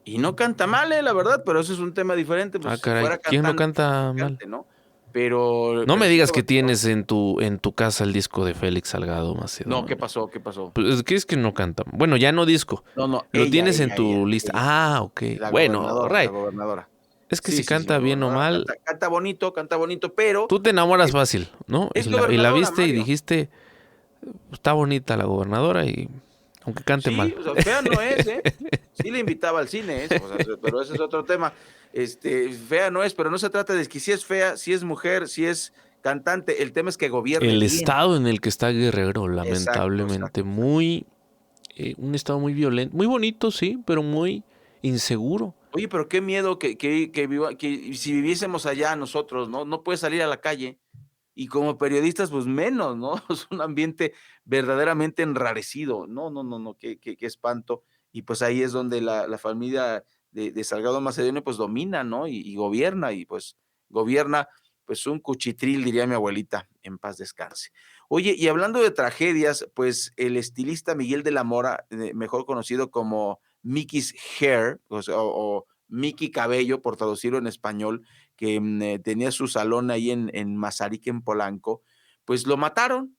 Y no canta mal, la verdad, pero eso es un tema diferente. Pues, caray, ¿quién no canta mal? ¿No? Pero no me digas que tienes en tu casa el disco de Félix Salgado Macedonio. No, ¿qué pasó? Pues, ¿qué es que no canta? Bueno, ya no disco. No, lo tienes en tu lista. Ok. Bueno, la gobernadora. Es que si canta bien o mal. Canta bonito, pero. Tú te enamoras fácil, ¿no? Y la viste, Mario, y dijiste, está bonita la gobernadora y. Aunque cante mal. O sea, fea no es, ¿eh? Sí le invitaba al cine, pero ese es otro tema. Fea no es, pero no se trata de que si es fea, si es mujer, si es cantante. El tema es que gobierne el bien. estado en el que está Guerrero, lamentablemente, exacto. Un estado muy violento, muy bonito, sí, pero muy inseguro. Oye, pero qué miedo que si viviésemos allá nosotros, ¿no? No puedes salir a la calle. Y como periodistas, pues menos, ¿no? Es un ambiente verdaderamente enrarecido. No, qué espanto. Y pues ahí es donde la familia de Salgado Macedonio pues domina, ¿no? Y gobierna, y pues gobierna pues un cuchitril, diría mi abuelita, en paz descanse. Oye, y hablando de tragedias, pues el estilista Miguel de la Mora, mejor conocido como Mickey's Hair, o Mickey Cabello, por traducirlo en español, que tenía su salón ahí en Mazarik, en Polanco, pues lo mataron.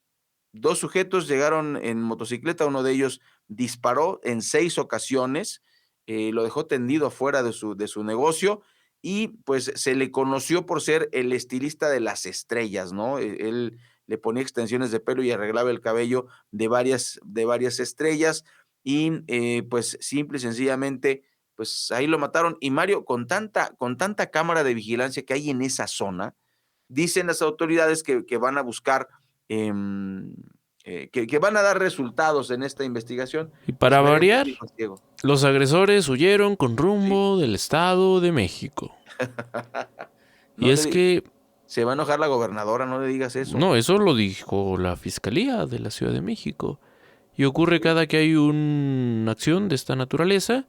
2 sujetos llegaron en motocicleta, uno de ellos disparó en 6 ocasiones, lo dejó tendido afuera de su negocio, y pues se le conoció por ser el estilista de las estrellas, ¿no? Él le ponía extensiones de pelo y arreglaba el cabello de varias estrellas, y pues simple y sencillamente pues ahí lo mataron. Y Mario, con tanta cámara de vigilancia que hay en esa zona, dicen las autoridades que van a buscar que van a dar resultados en esta investigación. Y para variar, Diego. los agresores huyeron con rumbo del Estado de México. No y es que... Se va a enojar la gobernadora, no le digas eso. No, eso lo dijo la Fiscalía de la Ciudad de México. Y ocurre cada que hay una acción de esta naturaleza,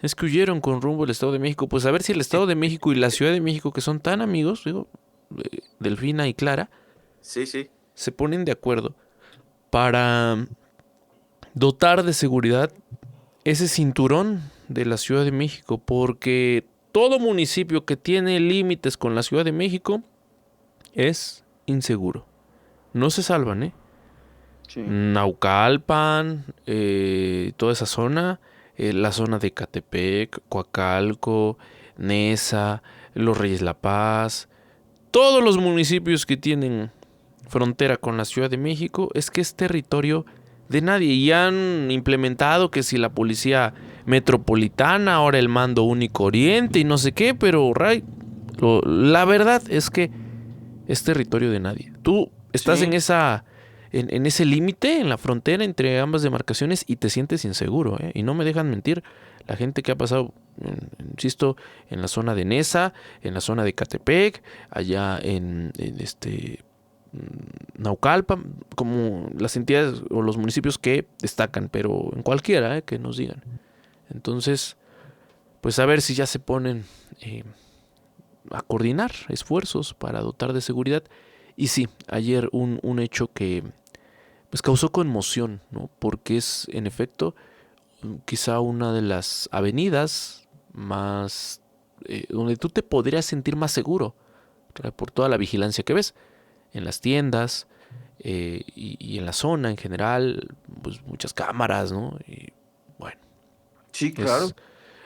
es que huyeron con rumbo al Estado de México. Pues a ver si el Estado de México y la Ciudad de México, que son tan amigos, digo, Delfina y Clara, sí, se ponen de acuerdo para dotar de seguridad ese cinturón de la Ciudad de México, porque todo municipio que tiene límites con la Ciudad de México es inseguro. No se salvan, ¿eh? Sí. Naucalpan, toda esa zona, la zona de Ecatepec, Coacalco, Nesa, Los Reyes La Paz, todos los municipios que tienen frontera con la Ciudad de México, es que es territorio de nadie. Y han implementado que si la policía metropolitana, ahora el Mando Único Oriente y no sé qué, pero la verdad es que es territorio de nadie. Tú estás en ese límite, en la frontera entre ambas demarcaciones, y te sientes inseguro, ¿eh? Y no me dejan mentir la gente que ha pasado, insisto, en la zona de Nesa, en la zona de Ecatepec, allá en Naucalpan, como las entidades o los municipios que destacan, pero en cualquiera, que nos digan. Entonces, pues a ver si ya se ponen a coordinar esfuerzos para dotar de seguridad. Y sí, ayer un hecho que pues causó conmoción, ¿no? Porque es, en efecto, quizá una de las avenidas más donde tú te podrías sentir más seguro, por toda la vigilancia que ves en las tiendas y en la zona en general, pues muchas cámaras, ¿no? Y bueno. Sí, claro.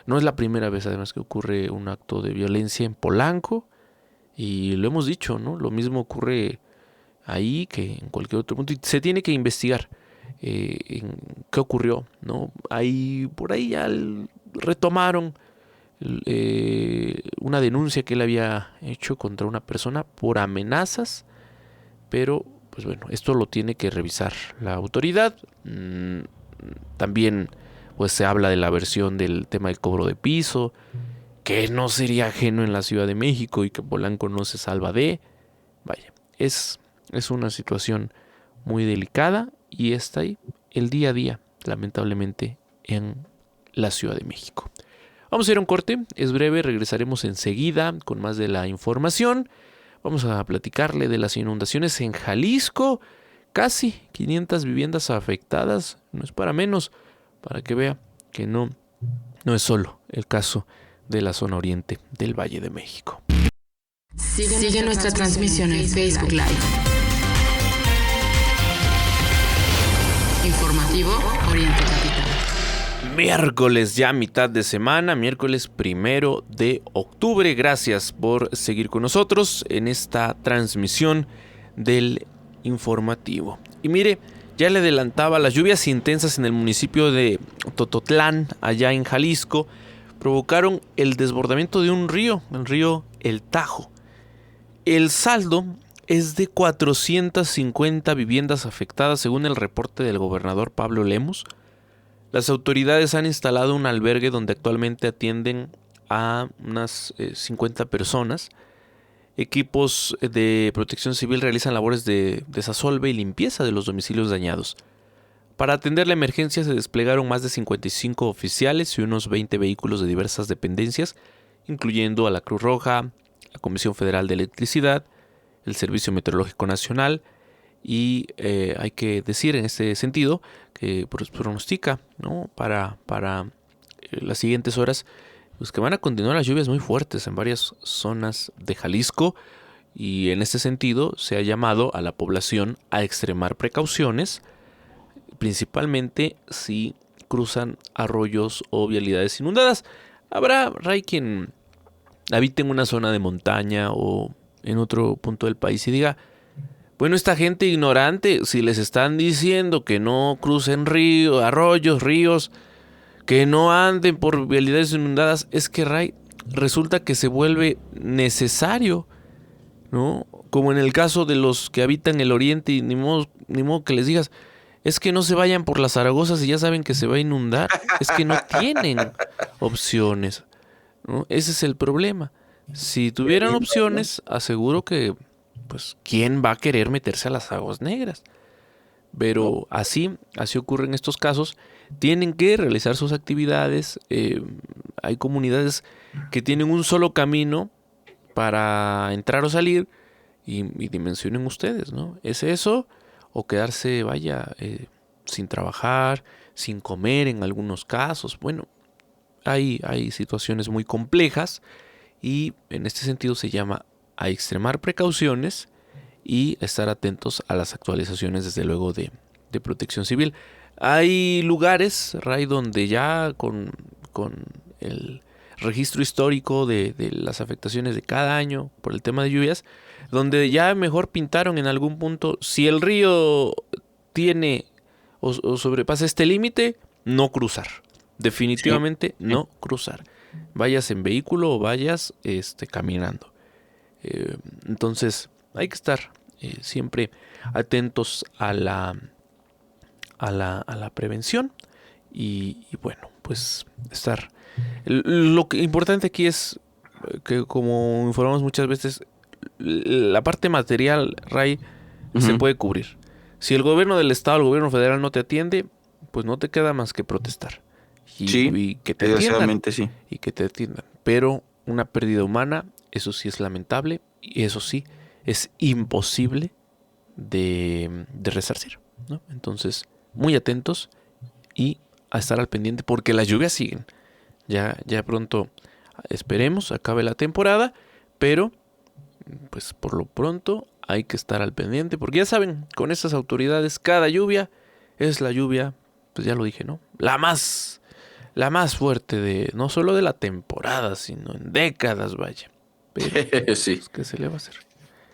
No es la primera vez, además, que ocurre un acto de violencia en Polanco, y lo hemos dicho, ¿no? Lo mismo ocurre ahí que en cualquier otro punto, y se tiene que investigar en qué ocurrió, ¿no? Por ahí ya retomaron una denuncia que él había hecho contra una persona por amenazas, pero pues bueno, esto lo tiene que revisar la autoridad. También pues se habla de la versión del tema del cobro de piso, que no sería ajeno en la Ciudad de México y que Polanco no se salva de. Vaya, es una situación muy delicada y está ahí el día a día, lamentablemente, en la Ciudad de México. Vamos a ir a un corte, es breve, regresaremos enseguida con más de la información. Vamos a platicarle de las inundaciones en Jalisco, casi 500 viviendas afectadas, no es para menos, para que vea que no es solo el caso de la zona oriente del Valle de México. Sigue nuestra transmisión en Facebook Live. Informativo Oriente Capital. Miércoles, ya mitad de semana, miércoles 1 de octubre. Gracias por seguir con nosotros en esta transmisión del informativo. Y mire, ya le adelantaba, las lluvias intensas en el municipio de Tototlán, allá en Jalisco, provocaron el desbordamiento de un río, el río El Tajo. El saldo es de 450 viviendas afectadas, según el reporte del gobernador Pablo Lemus. Las autoridades han instalado un albergue donde actualmente atienden a unas 50 personas. Equipos de protección civil realizan labores de desasolve y limpieza de los domicilios dañados. Para atender la emergencia se desplegaron más de 55 oficiales y unos 20 vehículos de diversas dependencias, incluyendo a la Cruz Roja, la Comisión Federal de Electricidad, el Servicio Meteorológico Nacional, y hay que decir en este sentido que pronostica, ¿no?, para las siguientes horas, pues que van a continuar las lluvias muy fuertes en varias zonas de Jalisco, y en este sentido se ha llamado a la población a extremar precauciones, principalmente si cruzan arroyos o vialidades inundadas. Habrá quien habite en una zona de montaña o en otro punto del país y diga, bueno, esta gente ignorante, si les están diciendo que no crucen arroyos, ríos, que no anden por vialidades inundadas, es que resulta que se vuelve necesario ¿no? Como en el caso de los que habitan el oriente y ni modo que les digas, es que no se vayan por las Zaragozas y ya saben que se va a inundar. Es que no tienen opciones, ¿no? Ese es el problema. Si tuvieran opciones, aseguro que, pues, ¿quién va a querer meterse a las aguas negras? Pero así ocurre en estos casos. Tienen que realizar sus actividades. Hay comunidades que tienen un solo camino para entrar o salir. Y dimensionen ustedes, ¿no? ¿Es eso? O quedarse, vaya, sin trabajar, sin comer en algunos casos. Bueno, hay situaciones muy complejas. Y en este sentido se llama a extremar precauciones y estar atentos a las actualizaciones, desde luego, de Protección Civil. Hay lugares, Ray, donde ya con el registro histórico de las afectaciones de cada año por el tema de lluvias, donde ya mejor pintaron en algún punto, si el río tiene o sobrepasa este límite, no cruzar. Definitivamente no cruzar. Vayas en vehículo o vayas caminando. Entonces hay que estar siempre atentos a la prevención y bueno, pues estar. Lo que importante aquí es que, como informamos muchas veces, la parte material, Ray, se puede cubrir. Si el gobierno del estado, el gobierno federal no te atiende, pues no te queda más que protestar. Y que te atiendan. Sí. Y que te atiendan. Pero una pérdida humana, eso sí es lamentable y eso sí es imposible de resarcir, ¿no? Entonces, muy atentos y a estar al pendiente porque las lluvias siguen. Ya pronto, esperemos, acabe la temporada, pero pues por lo pronto hay que estar al pendiente porque ya saben, con estas autoridades cada lluvia es la lluvia, pues ya lo dije, ¿no? La más fuerte no solo de la temporada, sino en décadas, vaya. Pero, sí. Pues, ¿qué se le va a hacer?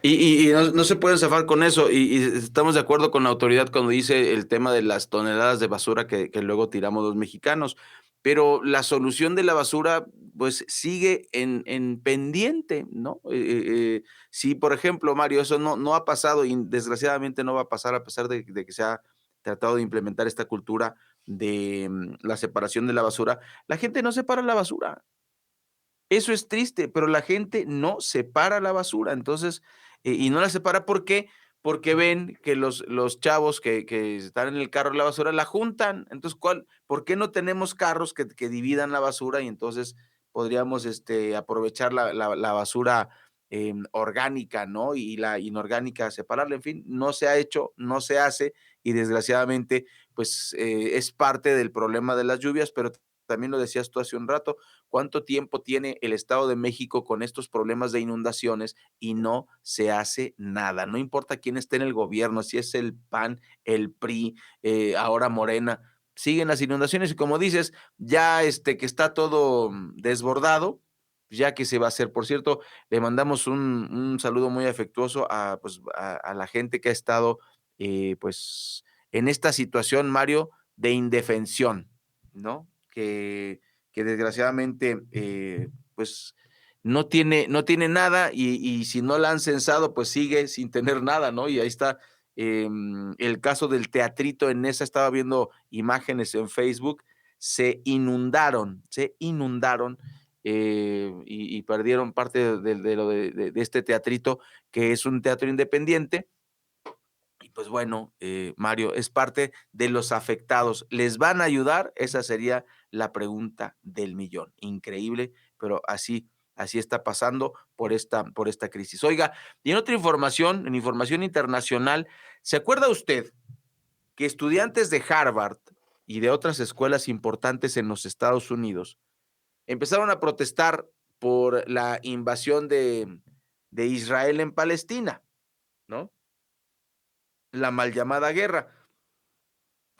Y no se pueden zafar con eso. Y estamos de acuerdo con la autoridad cuando dice el tema de las toneladas de basura que luego tiramos los mexicanos. Pero la solución de la basura, pues, sigue en pendiente, ¿no? Si, por ejemplo, Mario, eso no ha pasado y desgraciadamente no va a pasar a pesar de que se ha tratado de implementar esta cultura de la separación de la basura, la gente no separa la basura. Eso es triste, pero la gente no separa la basura. Entonces, y no la separa, ¿por qué? Porque ven que los chavos que están en el carro de la basura la juntan. Entonces, ¿por qué no tenemos carros que dividan la basura? Y entonces podríamos aprovechar la basura orgánica, ¿no? Y la inorgánica, separarla. En fin, no se ha hecho, no se hace, y desgraciadamente, pues es parte del problema de las lluvias, pero también lo decías tú hace un rato, ¿cuánto tiempo tiene el Estado de México con estos problemas de inundaciones y no se hace nada? No importa quién esté en el gobierno, si es el PAN, el PRI, ahora Morena, siguen las inundaciones y, como dices, ya que está todo desbordado, ya que se va a hacer. Por cierto, le mandamos un saludo muy afectuoso a la gente que ha estado pues en esta situación, Mario, de indefensión, ¿no? Que desgraciadamente pues no tiene nada y si no la han censado, pues sigue sin tener nada, ¿no? Y ahí está el caso del teatrito en Nesa. Estaba viendo imágenes en Facebook, se inundaron y perdieron parte de este teatrito, que es un teatro independiente. Y pues bueno, Mario, es parte de los afectados. ¿Les van a ayudar? Esa sería la pregunta del millón. Increíble, pero así está pasando por esta crisis. Oiga, y en otra información, en información internacional, ¿se acuerda usted que estudiantes de Harvard y de otras escuelas importantes en los Estados Unidos empezaron a protestar por la invasión de Israel en Palestina, ¿no? La mal llamada guerra?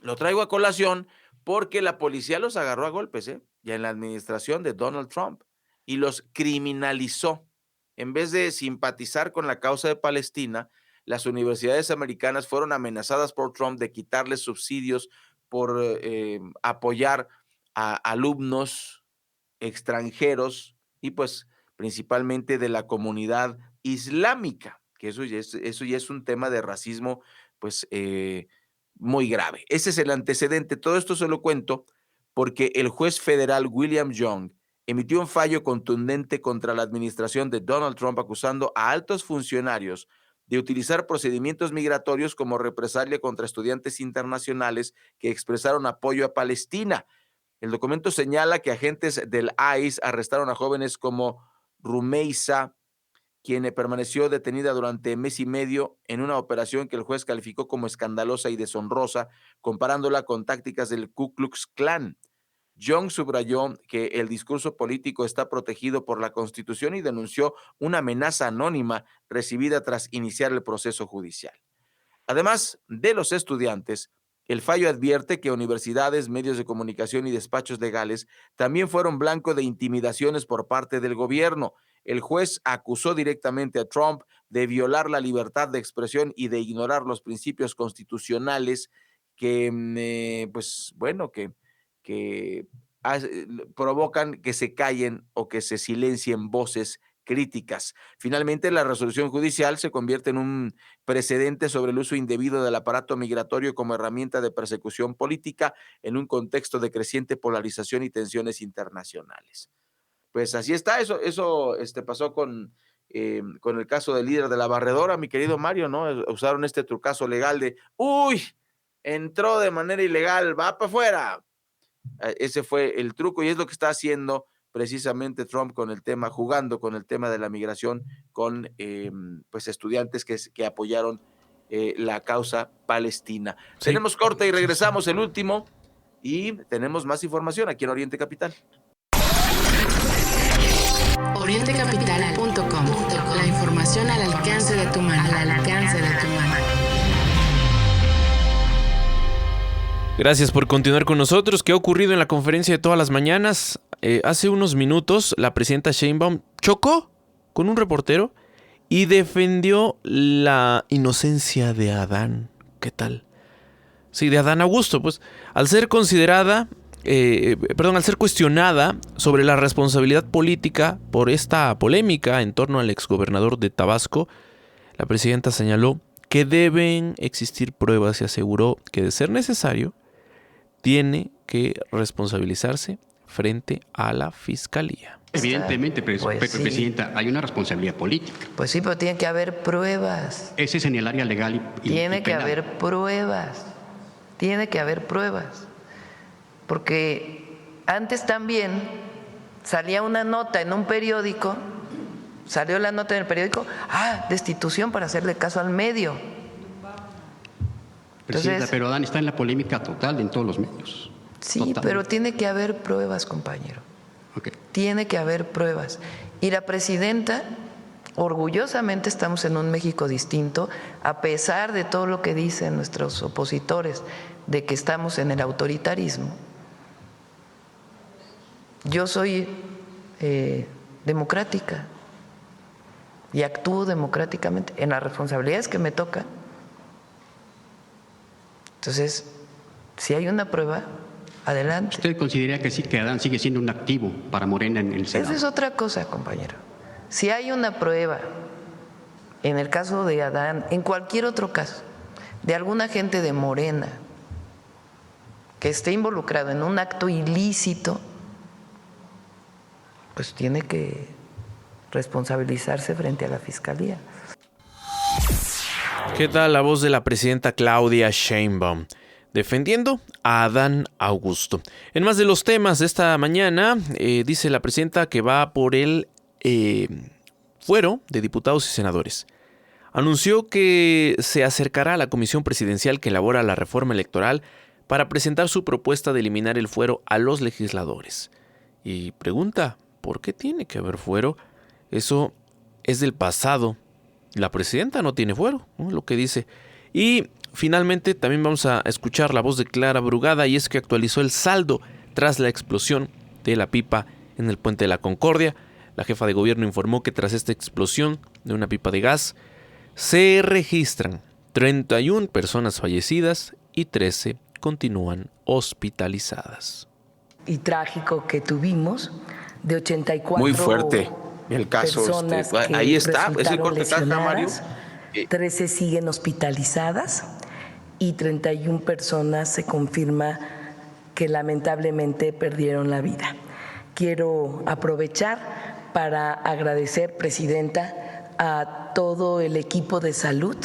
Lo traigo a colación porque la policía los agarró a golpes, ya en la administración de Donald Trump, y los criminalizó. En vez de simpatizar con la causa de Palestina, las universidades americanas fueron amenazadas por Trump de quitarles subsidios por apoyar a alumnos extranjeros y pues principalmente de la comunidad islámica, que eso ya es un tema de racismo, pues, muy grave. Ese es el antecedente. Todo esto se lo cuento porque el juez federal William Young emitió un fallo contundente contra la administración de Donald Trump, acusando a altos funcionarios de utilizar procedimientos migratorios como represalia contra estudiantes internacionales que expresaron apoyo a Palestina. El documento señala que agentes del ICE arrestaron a jóvenes como Rumeisa, quien permaneció detenida durante mes y medio en una operación que el juez calificó como escandalosa y deshonrosa, comparándola con tácticas del Ku Klux Klan. Young subrayó que el discurso político está protegido por la Constitución y denunció una amenaza anónima recibida tras iniciar el proceso judicial. Además de los estudiantes, el fallo advierte que universidades, medios de comunicación y despachos legales también fueron blanco de intimidaciones por parte del gobierno. El juez acusó directamente a Trump de violar la libertad de expresión y de ignorar los principios constitucionales que provocan que se callen o que se silencien voces críticas. Finalmente, la resolución judicial se convierte en un precedente sobre el uso indebido del aparato migratorio como herramienta de persecución política en un contexto de creciente polarización y tensiones internacionales. Pues así está, eso pasó con el caso del líder de la barredora, mi querido Mario, ¿no? Usaron este trucazo legal de, entró de manera ilegal, va para afuera. Ese fue el truco y es lo que está haciendo precisamente Trump con el tema, jugando con el tema de la migración con pues estudiantes que apoyaron la causa palestina. Sí. Tenemos corte y regresamos, el último, y tenemos más información aquí en Oriente Capital. Orientecapital.com. La información al alcance de tu mano. Gracias por continuar con nosotros. ¿Qué ha ocurrido en la conferencia de todas las mañanas? Hace unos minutos la presidenta Sheinbaum chocó con un reportero y defendió la inocencia de Adán. ¿Qué tal? Sí, de Adán Augusto, pues al ser cuestionada sobre la responsabilidad política por esta polémica en torno al exgobernador de Tabasco, la presidenta señaló que deben existir pruebas y aseguró que, de ser necesario, tiene que responsabilizarse frente a la fiscalía. Evidentemente, Presidenta, hay una responsabilidad política. Pues sí, pero tiene que haber pruebas. Ese es en el área legal y Tiene que penal. haber pruebas. Tiene que haber pruebas. Porque antes también salía una nota en un periódico, salió la nota en el periódico, destitución para hacerle caso al medio. Presidenta, Entonces, pero Adán está en la polémica total en todos los medios. Sí, Totalmente. pero tiene que haber pruebas, compañero. Okay. Tiene que haber pruebas. Y la presidenta, orgullosamente estamos en un México distinto, a pesar de todo lo que dicen nuestros opositores, de que estamos en el autoritarismo. Yo soy democrática y actúo democráticamente en las responsabilidades que me tocan. Entonces, si hay una prueba, adelante. ¿Usted considera que sí, que Adán sigue siendo un activo para Morena en el Senado? Esa es otra cosa, compañero. Si hay una prueba, en el caso de Adán, en cualquier otro caso, de algún agente de Morena que esté involucrado en un acto ilícito, pues tiene que responsabilizarse frente a la Fiscalía. ¿Qué tal la voz de la presidenta Claudia Sheinbaum? Defendiendo a Adán Augusto. En más de los temas de esta mañana, dice la presidenta que va por el fuero de diputados y senadores. Anunció que se acercará a la comisión presidencial que elabora la reforma electoral para presentar su propuesta de eliminar el fuero a los legisladores. Y pregunta, ¿por qué tiene que haber fuero? Eso es del pasado. La presidenta no tiene fuero, ¿no? Lo que dice. Y finalmente también vamos a escuchar la voz de Clara Brugada, y es que actualizó el saldo tras la explosión de la pipa en el Puente de la Concordia. La jefa de gobierno informó que tras esta explosión de una pipa de gas se registran 31 personas fallecidas y 13 continúan hospitalizadas. Y trágico que tuvimos de 84 muy fuerte El caso, personas que ahí está, es el resultaron corte de caja, Mario. lesionadas, 13 siguen hospitalizadas y 31 personas se confirma que lamentablemente perdieron la vida. Quiero aprovechar para agradecer, Presidenta, a todo el equipo de salud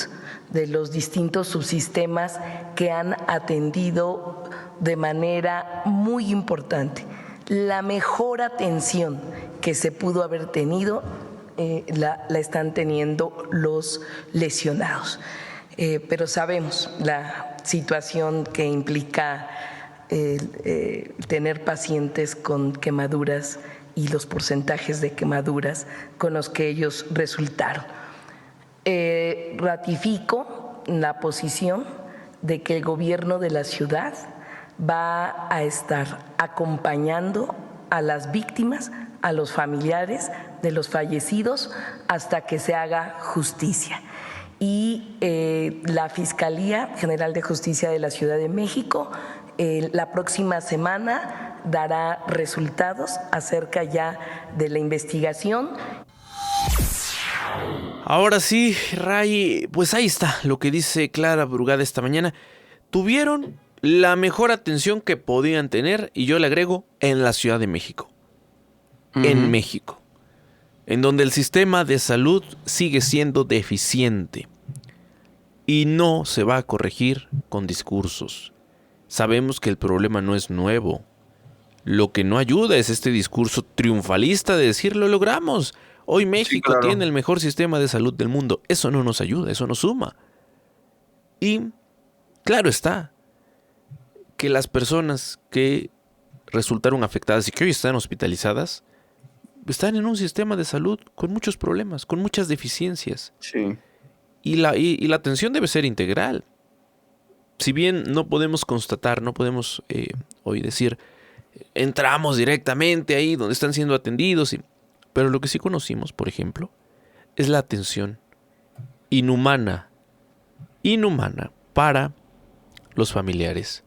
de los distintos subsistemas que han atendido de manera muy importante. La mejor atención que se pudo haber tenido la están teniendo los lesionados. Pero sabemos la situación que implica tener pacientes con quemaduras y los porcentajes de quemaduras con los que ellos resultaron. Ratifico la posición de que el gobierno de la ciudad va a estar acompañando a las víctimas, a los familiares de los fallecidos hasta que se haga justicia. Y la Fiscalía General de Justicia de la Ciudad de México la próxima semana dará resultados acerca ya de la investigación. Ahora sí, Ray, pues ahí está lo que dice Clara Brugada esta mañana. Tuvieron la mejor atención que podían tener, y yo le agrego, en la Ciudad de México. En México. En donde el sistema de salud sigue siendo deficiente. Y no se va a corregir con discursos. Sabemos que el problema no es nuevo. Lo que no ayuda es este discurso triunfalista de decir lo logramos. Hoy México tiene el mejor sistema de salud del mundo. Eso no nos ayuda, eso no suma. Y claro está que las personas que resultaron afectadas y que hoy están hospitalizadas están en un sistema de salud con muchos problemas, con muchas deficiencias. Sí. Y la atención debe ser integral. Si bien no podemos constatar, no podemos hoy decir, entramos directamente ahí donde están siendo atendidos, pero lo que sí conocimos, por ejemplo, es la atención inhumana para los familiares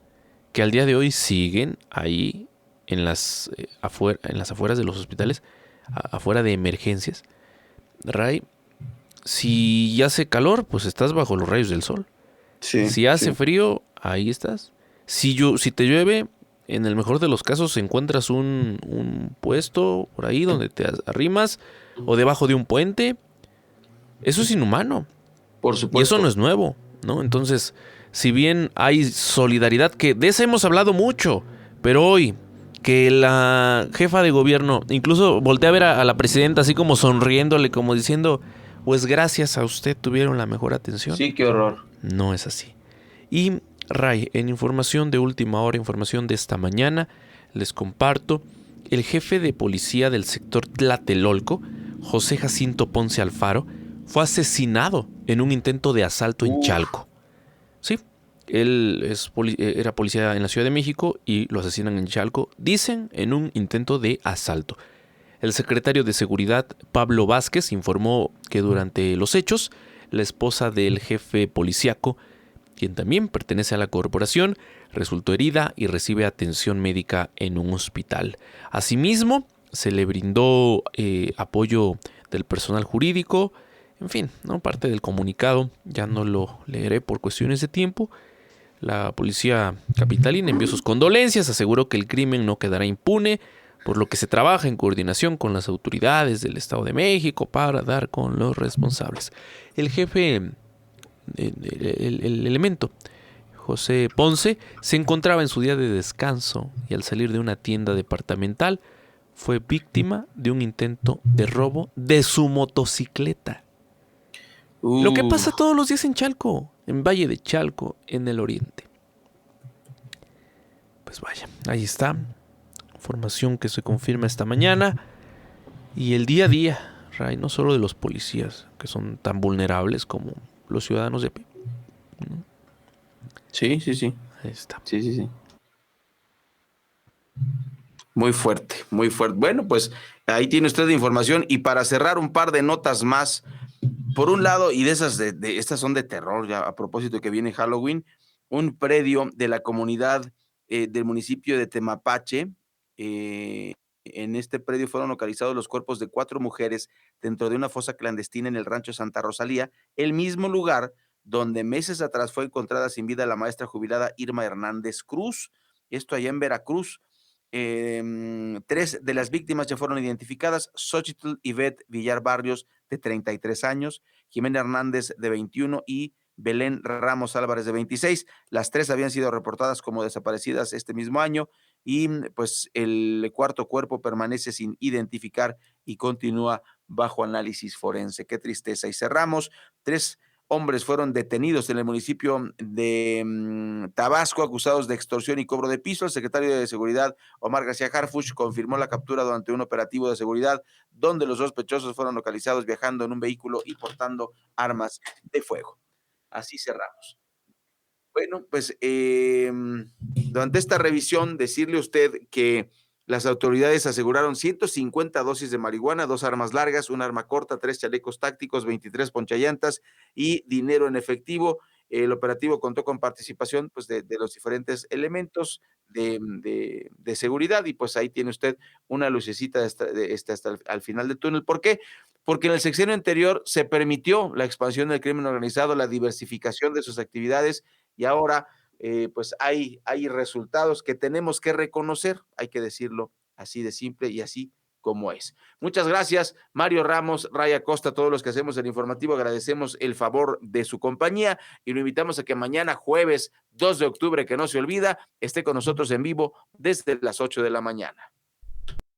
que al día de hoy siguen ahí en las afueras de los hospitales, afuera de emergencias. Ray, si hace calor, pues estás bajo los rayos del sol. Sí, si hace frío, ahí estás. Si te llueve, en el mejor de los casos encuentras un puesto por ahí donde te arrimas o debajo de un puente. Eso es inhumano. Por supuesto. Y eso no es nuevo, ¿no? Entonces, si bien hay solidaridad, que de esa hemos hablado mucho, pero hoy que la jefa de gobierno incluso voltea a ver a la presidenta así como sonriéndole, como diciendo, pues gracias a usted tuvieron la mejor atención. Sí, qué horror. No es así. Y Ray, en información de última hora, información de esta mañana, les comparto, el jefe de policía del sector Tlatelolco, José Jacinto Ponce Alfaro, fue asesinado en un intento de asalto en Chalco. Sí, él era policía en la Ciudad de México y lo asesinan en Chalco, dicen, en un intento de asalto. El secretario de Seguridad, Pablo Vázquez, informó que durante los hechos, la esposa del jefe policíaco, quien también pertenece a la corporación, resultó herida y recibe atención médica en un hospital. Asimismo, se le brindó apoyo del personal jurídico. En fin, ¿no? Parte del comunicado, ya no lo leeré por cuestiones de tiempo. La policía capitalina envió sus condolencias, aseguró que el crimen no quedará impune, por lo que se trabaja en coordinación con las autoridades del Estado de México para dar con los responsables. El jefe, el elemento, José Ponce, se encontraba en su día de descanso y al salir de una tienda departamental fue víctima de un intento de robo de su motocicleta. Lo que pasa todos los días en Chalco, en Valle de Chalco, en el oriente. Pues vaya, ahí está. Información que se confirma esta mañana. Y el día a día, Ray, no solo de los policías, que son tan vulnerables como los ciudadanos de a pie. Sí. Ahí está. Sí. Muy fuerte, muy fuerte. Bueno, pues ahí tiene usted la información. Y para cerrar, un par de notas más. Por un lado, y de esas estas son de terror, ya a propósito de que viene Halloween, un predio de la comunidad del municipio de Temapache, En este predio fueron localizados los cuerpos de 4 mujeres dentro de una fosa clandestina en el rancho Santa Rosalía, el mismo lugar donde meses atrás fue encontrada sin vida la maestra jubilada Irma Hernández Cruz, esto allá en Veracruz. 3 de las víctimas ya fueron identificadas: Xochitl Ivette Villar Barrios, de 33 años, Jimena Hernández, de 21, y Belén Ramos Álvarez, de 26. Las 3 habían sido reportadas como desaparecidas este mismo año, y pues el cuarto cuerpo permanece sin identificar y continúa bajo análisis forense. Qué tristeza. Y cerramos: 3 hombres fueron detenidos en el municipio de Tabasco, acusados de extorsión y cobro de piso. El secretario de Seguridad, Omar García Harfuch, confirmó la captura durante un operativo de seguridad, donde los sospechosos fueron localizados viajando en un vehículo y portando armas de fuego. Así cerramos. Bueno, pues durante esta revisión, decirle a usted que las autoridades aseguraron 150 dosis de marihuana, 2 armas largas, un arma corta, 3 chalecos tácticos, 23 ponchallantas y dinero en efectivo. El operativo contó con participación, pues, de los diferentes elementos de seguridad, y pues ahí tiene usted una lucecita hasta al final del túnel. ¿Por qué? Porque en el sexenio anterior se permitió la expansión del crimen organizado, la diversificación de sus actividades, y ahora pues hay resultados que tenemos que reconocer, hay que decirlo así de simple y así como es. Muchas gracias, Mario Ramos, Raya Costa, todos los que hacemos el informativo, agradecemos el favor de su compañía y lo invitamos a que mañana, jueves 2 de octubre, que no se olvida, esté con nosotros en vivo desde las 8 de la mañana.